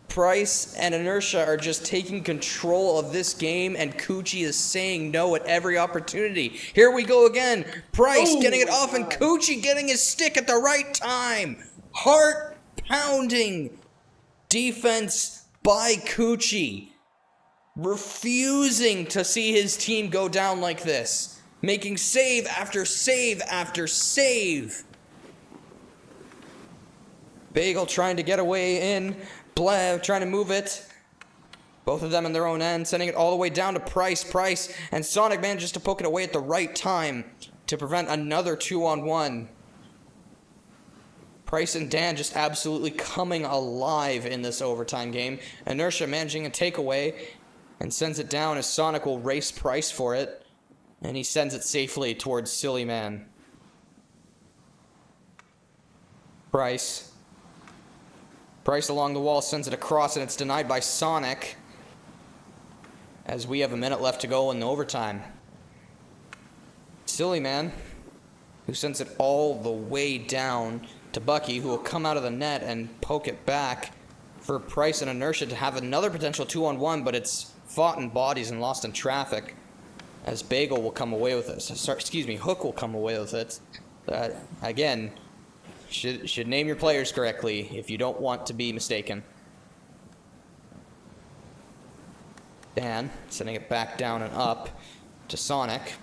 Price and Inertia are just taking control of this game, and Coochie is saying no at every opportunity. Here we go again. Price getting it off, and Coochie getting his stick at the right time. Heart-pounding defense by Coochie. Refusing to see his team go down like this. Making save after save after save. Bagel trying to get away in. Blev trying to move it. Both of them in their own end, sending it all the way down to Price. Price and Sonic manages to poke it away at the right time to prevent another 2-on-1. Price and Dan just absolutely coming alive in this overtime game. Inertia managing a takeaway and sends it down as Sonic will race Price for it. And he sends it safely towards Silly Man. Price along the wall sends it across, and it's denied by Sonic as we have a minute left to go in the overtime. Silly Man, who sends it all the way down to Bucky, who will come out of the net and poke it back for Price and Inertia to have another potential 2-on-1, but it's fought in bodies and lost in traffic as Bagel will come away with it. Hook will come away with it. Again, should name your players correctly if you don't want to be mistaken. Dan sending it back down and up to Sonic.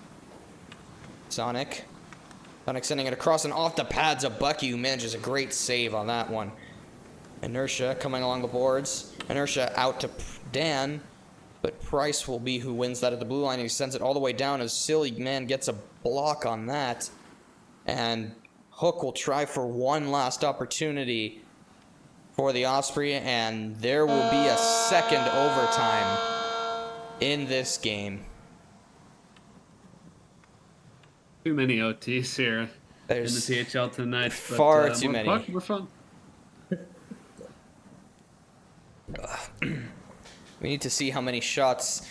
Sonic sending it across and off the pads of Bucky, who manages a great save on that one. Inertia coming along the boards. Inertia out to Dan, but Price will be who wins that at the blue line. He sends it all the way down as Silly Man gets a block on that. And Hook will try for one last opportunity for the Osprey, and there will be a second overtime in this game. Too many OTs here There's in the THL tonight. far too many. We're fun. We need to see how many shots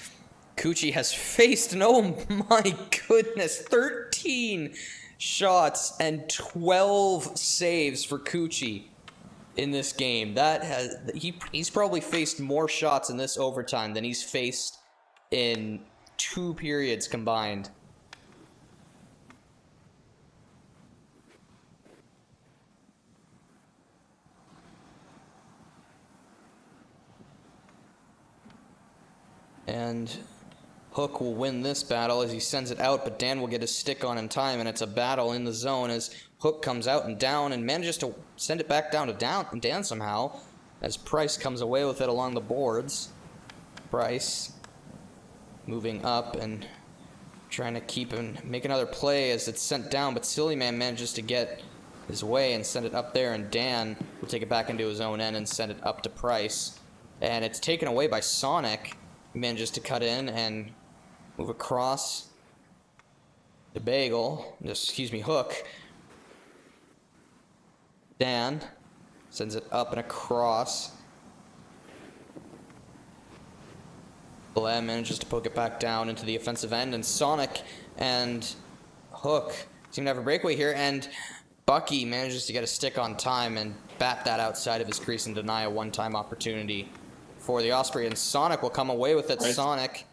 Coochie has faced. And oh my goodness, 13 shots and 12 saves for Coochie in this game. He's probably faced more shots in this overtime than he's faced in 2 periods combined. And Hook will win this battle as he sends it out, but Dan will get his stick on in time, and it's a battle in the zone as Hook comes out and down and manages to send it back down to Dan somehow as Price comes away with it along the boards. Price moving up and trying to keep and make another play as it's sent down, but Silly Man manages to get his way and send it up there, and Dan will take it back into his own end and send it up to Price. And it's taken away by Sonic. He manages to cut in and move across to Hook. Dan sends it up and across. Blev manages to poke it back down into the offensive end, and Sonic and Hook seem to have a breakaway here, and Bucky manages to get a stick on time and bat that outside of his crease and deny a one-time opportunity for the Osprey, and Sonic will come away with it. Right. Sonic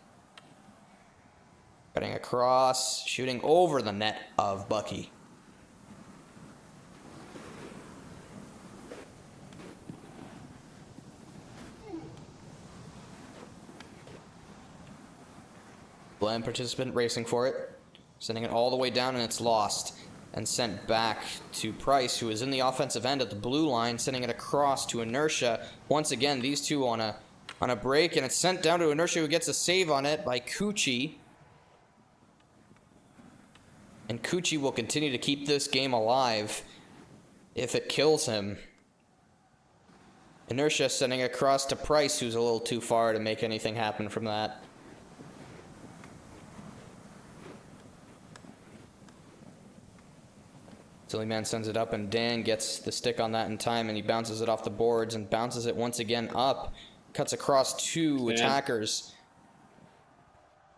cutting across, shooting over the net of Bucky. Blend participant racing for it, sending it all the way down, and it's lost and sent back to Price, who is in the offensive end at the blue line, sending it across to Inertia. Once again, these two on a break, and it's sent down to Inertia, who gets a save on it by Coochie. And Coochie will continue to keep this game alive if it kills him. Inertia sending it across to Price, who's a little too far to make anything happen from that. Silly Man sends it up, and Dan gets the stick on that in time, and he bounces it off the boards and bounces it once again up. Cuts across two attackers.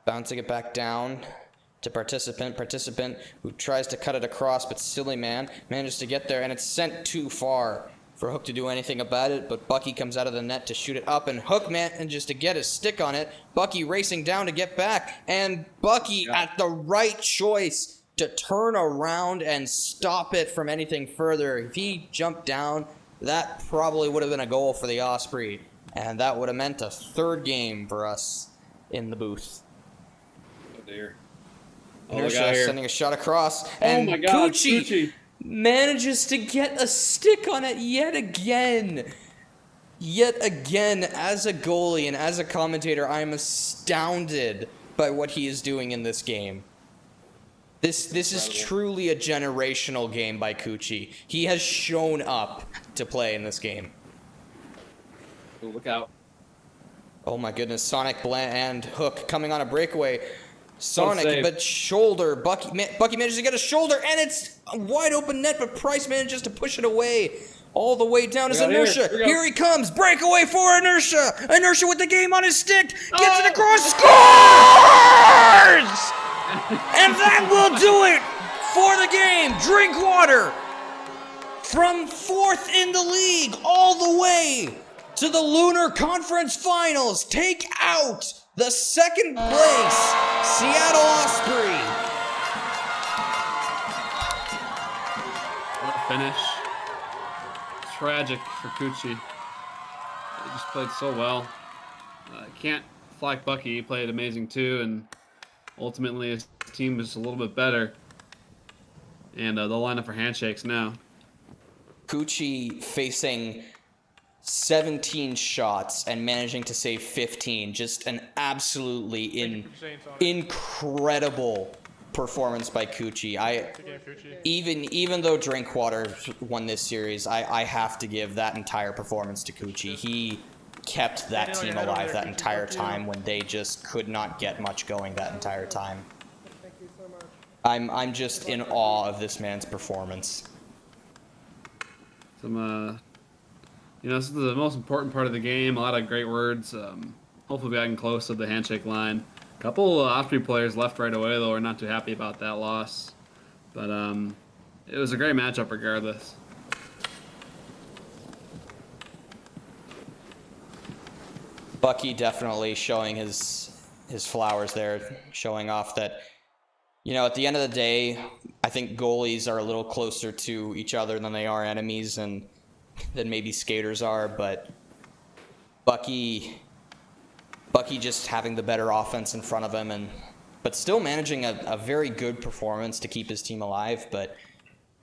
Bouncing it back down to Participant. Participant who tries to cut it across, but Silly Man manages to get there, and it's sent too far for Hook to do anything about it, but Bucky comes out of the net to shoot it up, and Hook manages to get his stick on it. Bucky racing down to get back, and Bucky at the right choice to turn around and stop it from anything further. If he jumped down, that probably would have been a goal for the Osprey, and that would have meant a third game for us in the booth. Oh dear. Inertia sending a shot across, and my God, Cucci manages to get a stick on it yet again. Yet again, as a goalie and as a commentator, I am astounded by what he is doing in this game. This is truly a generational game by Cucci. He has shown up to play in this game. Oh, look out. Oh my goodness, Sonic and Hook coming on a breakaway. Sonic, save. but shoulder. Bucky manages to get a shoulder, and it's a wide open net, but Price manages to push it away. All the way down is Inertia. Here he comes. Breakaway for Inertia. Inertia with the game on his stick. Gets it across. Scores! And that will do it for the game. Drinkwater from 4th in the league all the way to the Lunar Conference Finals. Take out the 2nd place Seattle Osprey. What a finish. Tragic for Cucci. He just played so well. Can't flack Bucky. He played amazing too, and ultimately his team is a little bit better. And they'll line up for handshakes now. Cucci facing 17 shots and managing to save 15. Just an absolutely incredible performance by Cucci. Even though Drinkwater won this series, I have to give that entire performance to Cucci. He kept that team alive that entire time when they just could not get much going that entire time. I'm just in awe of this man's performance. This is the most important part of the game. A lot of great words. Hopefully we're getting close to the handshake line. A couple Osprey players left right away, though. We're not too happy about that loss. But it was a great matchup regardless. Bucky definitely showing his flowers there, showing off that, at the end of the day, I think goalies are a little closer to each other than they are enemies and than maybe skaters are, but Bucky just having the better offense in front of him, but still managing a very good performance to keep his team alive. But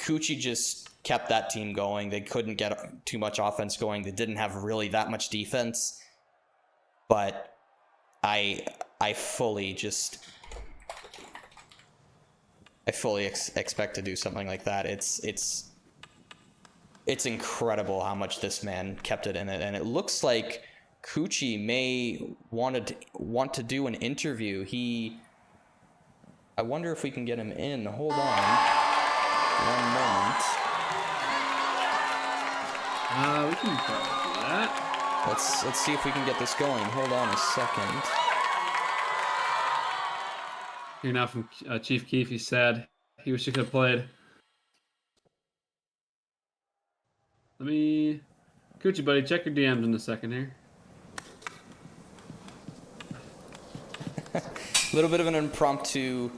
Cucci just kept that team going. They couldn't get too much offense going. They didn't have really that much defense. But I fully expect to do something like that. It's incredible how much this man kept it in it, and it looks like Cucci may want to do an interview. I wonder if we can get him in. Hold on, 1 moment. We can probably do that. Let's see if we can get this going. Hold on a second. Here now from Chief Keef. He said he wish he could have played. Cucci, buddy, check your DMs in a second here. A little bit of an impromptu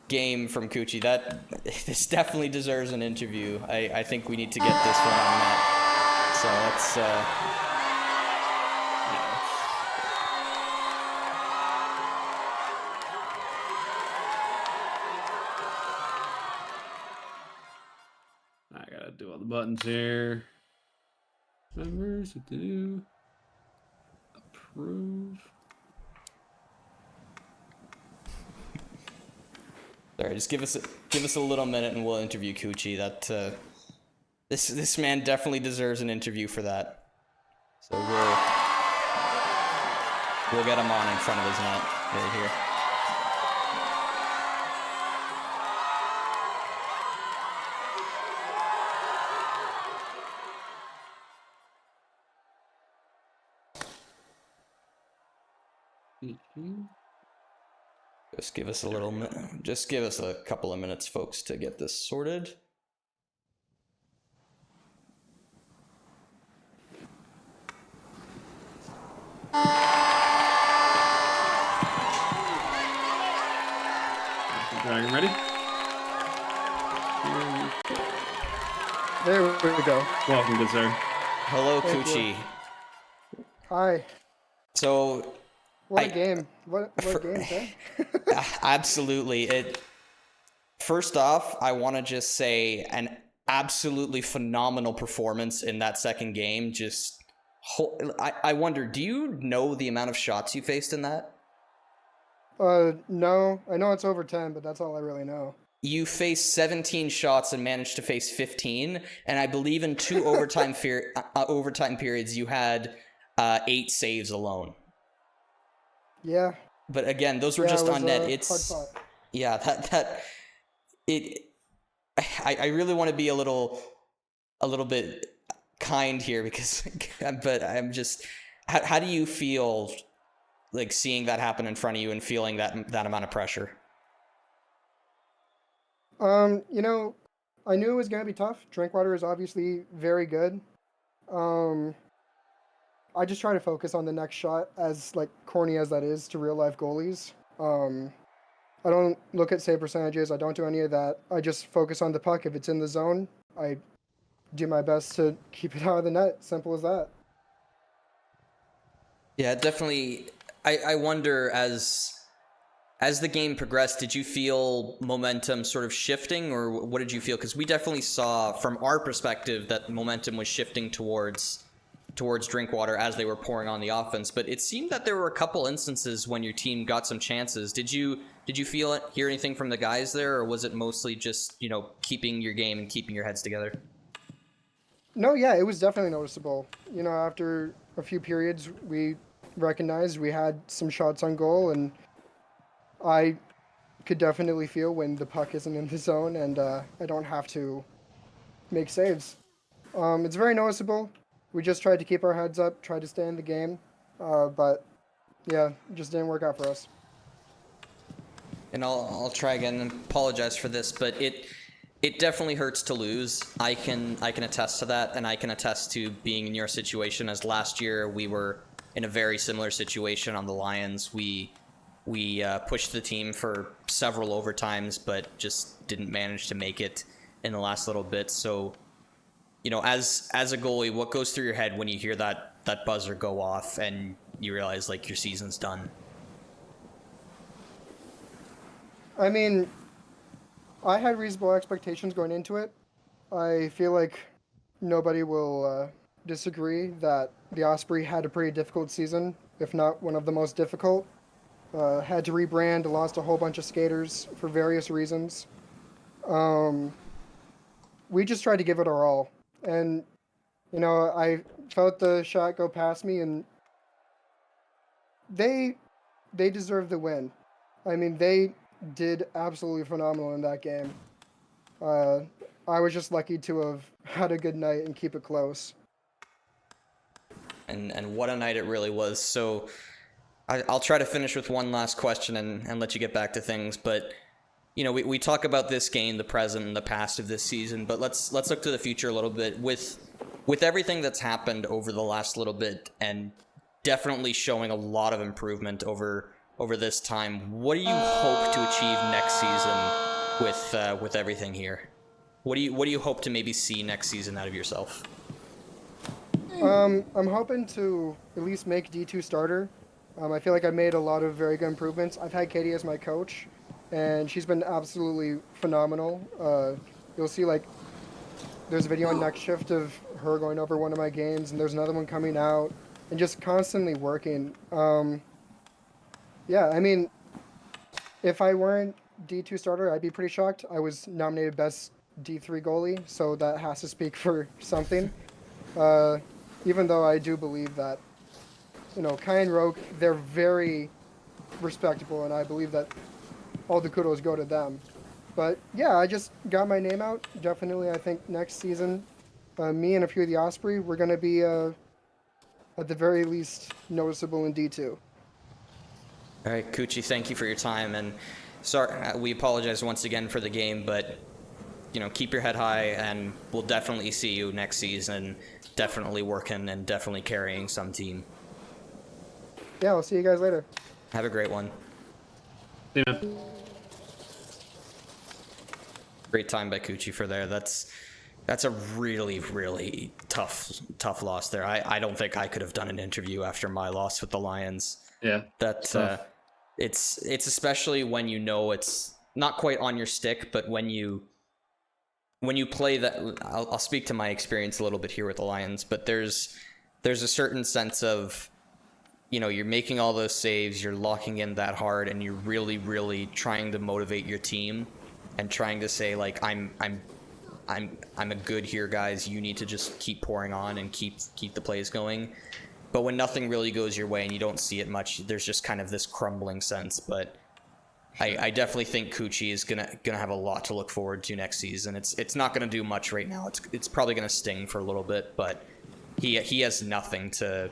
game from Cucci. This definitely deserves an interview. I think we need to get this one on net. So let's. I gotta do all the buttons here. Members to do. Approve. Sorry, just give us a little minute and we'll interview Cucci. This man definitely deserves an interview for that. So we'll get him on in front of his net right here. Just give us a little just give us a couple of minutes, folks, to get this sorted. Dragon ready? There we go. Welcome, good sir. Hello, Thank you. Coochie. Hi. So, What I- a game. What a game, Ken. absolutely. First off, I want to just say an absolutely phenomenal performance in that second game. Just, I wonder, do you know the amount of shots you faced in that? No. I know it's over 10, but that's all I really know. You faced 17 shots and managed to face 15, and I believe in 2 overtime periods you had 8 saves alone. Yeah. But again, those were Yeah, just it was, on net. hard It's fought. I really want to be a little bit kind here because, but I'm just, how do you feel like seeing that happen in front of you and feeling that amount of pressure? You know, I knew it was gonna be tough. Drinkwater is obviously very good. I just try to focus on the next shot, as like corny as that is to real life goalies. I don't look at save percentages. I don't do any of that. I just focus on the puck. If it's in the zone, I do my best to keep it out of the net. Simple as that. Yeah, definitely. I wonder, as the game progressed, did you feel momentum sort of shifting, or what did you feel? Because we definitely saw, from our perspective, that momentum was shifting towards Drinkwater as they were pouring on the offense. But it seemed that there were a couple instances when your team got some chances. Did you hear anything from the guys there, or was it mostly just, you know, keeping your game and keeping your heads together? No, yeah, it was definitely noticeable. You know, after a few periods, we recognized we had some shots on goal, and I could definitely feel when the puck isn't in the zone and I don't have to make saves. It's very noticeable. We just tried to keep our heads up, tried to stay in the game, but yeah, it just didn't work out for us. And I'll try again and apologize for this, but it definitely hurts to lose. I can attest to that, and I can attest to being in your situation, as last year we were in a very similar situation on the Lions. We pushed the team for several overtimes, but just didn't manage to make it in the last little bit. So, you know, as a goalie, what goes through your head when you hear that buzzer go off and you realize like your season's done? I mean, I had reasonable expectations going into it. I feel like nobody will disagree that the Osprey had a pretty difficult season, if not one of the most difficult. Had to rebrand, lost a whole bunch of skaters for various reasons. We just tried to give it our all. And, you know, I felt the shot go past me, and they deserved the win. I mean, they did absolutely phenomenal in that game. I was just lucky to have had a good night and keep it close. And what a night it really was. So I'll try to finish with one last question and let you get back to things. But, you know, we talk about this game, the present and the past of this season, but let's look to the future a little bit. With everything that's happened over the last little bit, and definitely showing a lot of improvement over this time, what do you hope to achieve next season with everything here? What do you hope to maybe see next season out of yourself? I'm hoping to at least make D2 starter. I feel like I made a lot of very good improvements. I've had Katie as my coach, and she's been absolutely phenomenal. You'll see, like, there's a video on Next Shift of her going over one of my games, and there's another one coming out, and just constantly working. Yeah, I mean, if I weren't D2 starter, I'd be pretty shocked. I was nominated best D3 goalie, so that has to speak for something. Even though I do believe that, you know, Kai and Rogue, they're very respectable, and I believe that all the kudos go to them. But yeah, I just got my name out. Definitely, I think next season, me and a few of the Osprey, we're going to be, at the very least, noticeable in D2. All right, Coochie, thank you for your time, and sorry, we apologize once again for the game, but you know, keep your head high, and we'll definitely see you next season. Definitely working and definitely carrying some team. Yeah, I'll see you guys later. Have a great one. See you, man. Great time by Coochie for there. That's a really, really tough loss there. I don't think I could have done an interview after my loss with the Lions. Yeah. That it's especially when you know it's not quite on your stick, but when you play that, I'll speak to my experience a little bit here with the Lions, but there's a certain sense of, you know, you're making all those saves, you're locking in that hard, and you're really, really trying to motivate your team and trying to say, like, I'm a good here, guys. You need to just keep pouring on and keep the plays going. But when nothing really goes your way and you don't see it much, there's just kind of this crumbling sense. But I definitely think Coochie is gonna have a lot to look forward to next season. It's not gonna do much right now. It's probably gonna sting for a little bit, but he has nothing to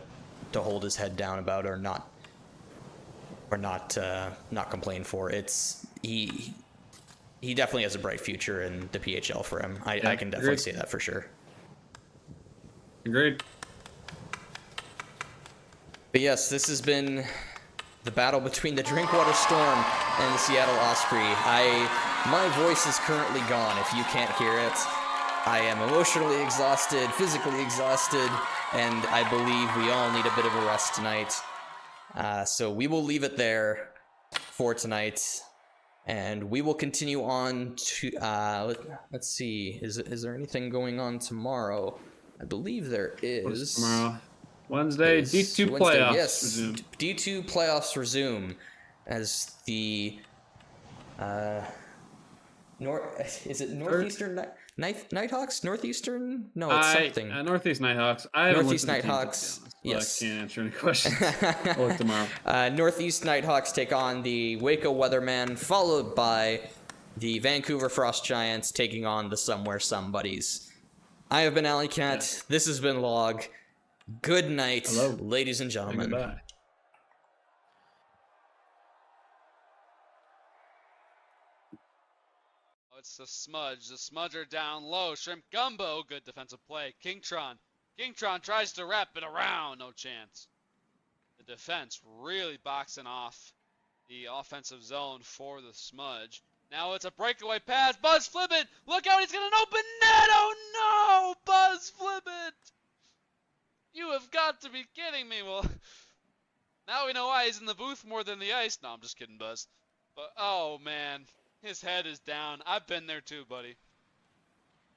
hold his head down about or not complain for. He definitely has a bright future in the PHL for him. I can definitely agreed. say that for sure. Agreed. But yes, this has been the battle between the Drinkwater Storm and the Seattle Osprey. My voice is currently gone if you can't hear it. I am emotionally exhausted, physically exhausted, and I believe we all need a bit of a rest tonight. So we will leave it there for tonight, and we will continue on to, let's see, is there anything going on tomorrow? I believe there What is is. tomorrow? Wednesday, D2 Wednesday, playoffs. yes. Resume. D2 playoffs resume as the is it Northeastern Nighthawks? Northeastern? No, it's something. Northeast Nighthawks. I haven't Northeast looked at the Nighthawks, teams, yes. I can't answer any questions. I'll look tomorrow. Northeast Nighthawks take on the Waco Weathermen, followed by the Vancouver Frost Giants taking on the Somewhere Somebodies. I have been Alley Cat. Yes. This has been Log. Good night, Hello. ladies and gentlemen. Goodbye. It's the Smudge. The Smudger down low. Shrimp Gumbo. Good defensive play. Kingtron. Kingtron tries to wrap it around. No chance. The defense really boxing off the offensive zone for the Smudge. Now it's a breakaway pass. Buzz flip it. Look out. He's got an open net. Oh no. Buzz flip it. You have got to be kidding me. Well, now we know why he's in the booth more than the ice. No, I'm just kidding, Buzz. But, oh, man. His head is down. I've been there too, buddy.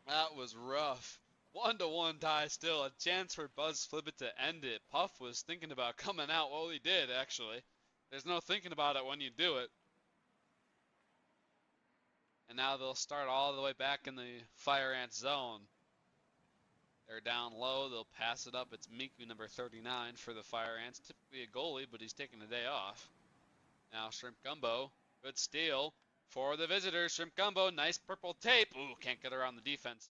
That was rough. 1-1 tie still. A chance for Buzz Flibbit to end it. Puff was thinking about coming out. Well, he did, actually. There's no thinking about it when you do it. And now they'll start all the way back in the Fire Ant zone. They're down low. They'll pass it up. It's Miku, number 39, for the Fire Ants. Typically a goalie, but he's taking a day off. Now Shrimp Gumbo. Good steal for the visitors. Shrimp Gumbo. Nice purple tape. Ooh, can't get around the defense.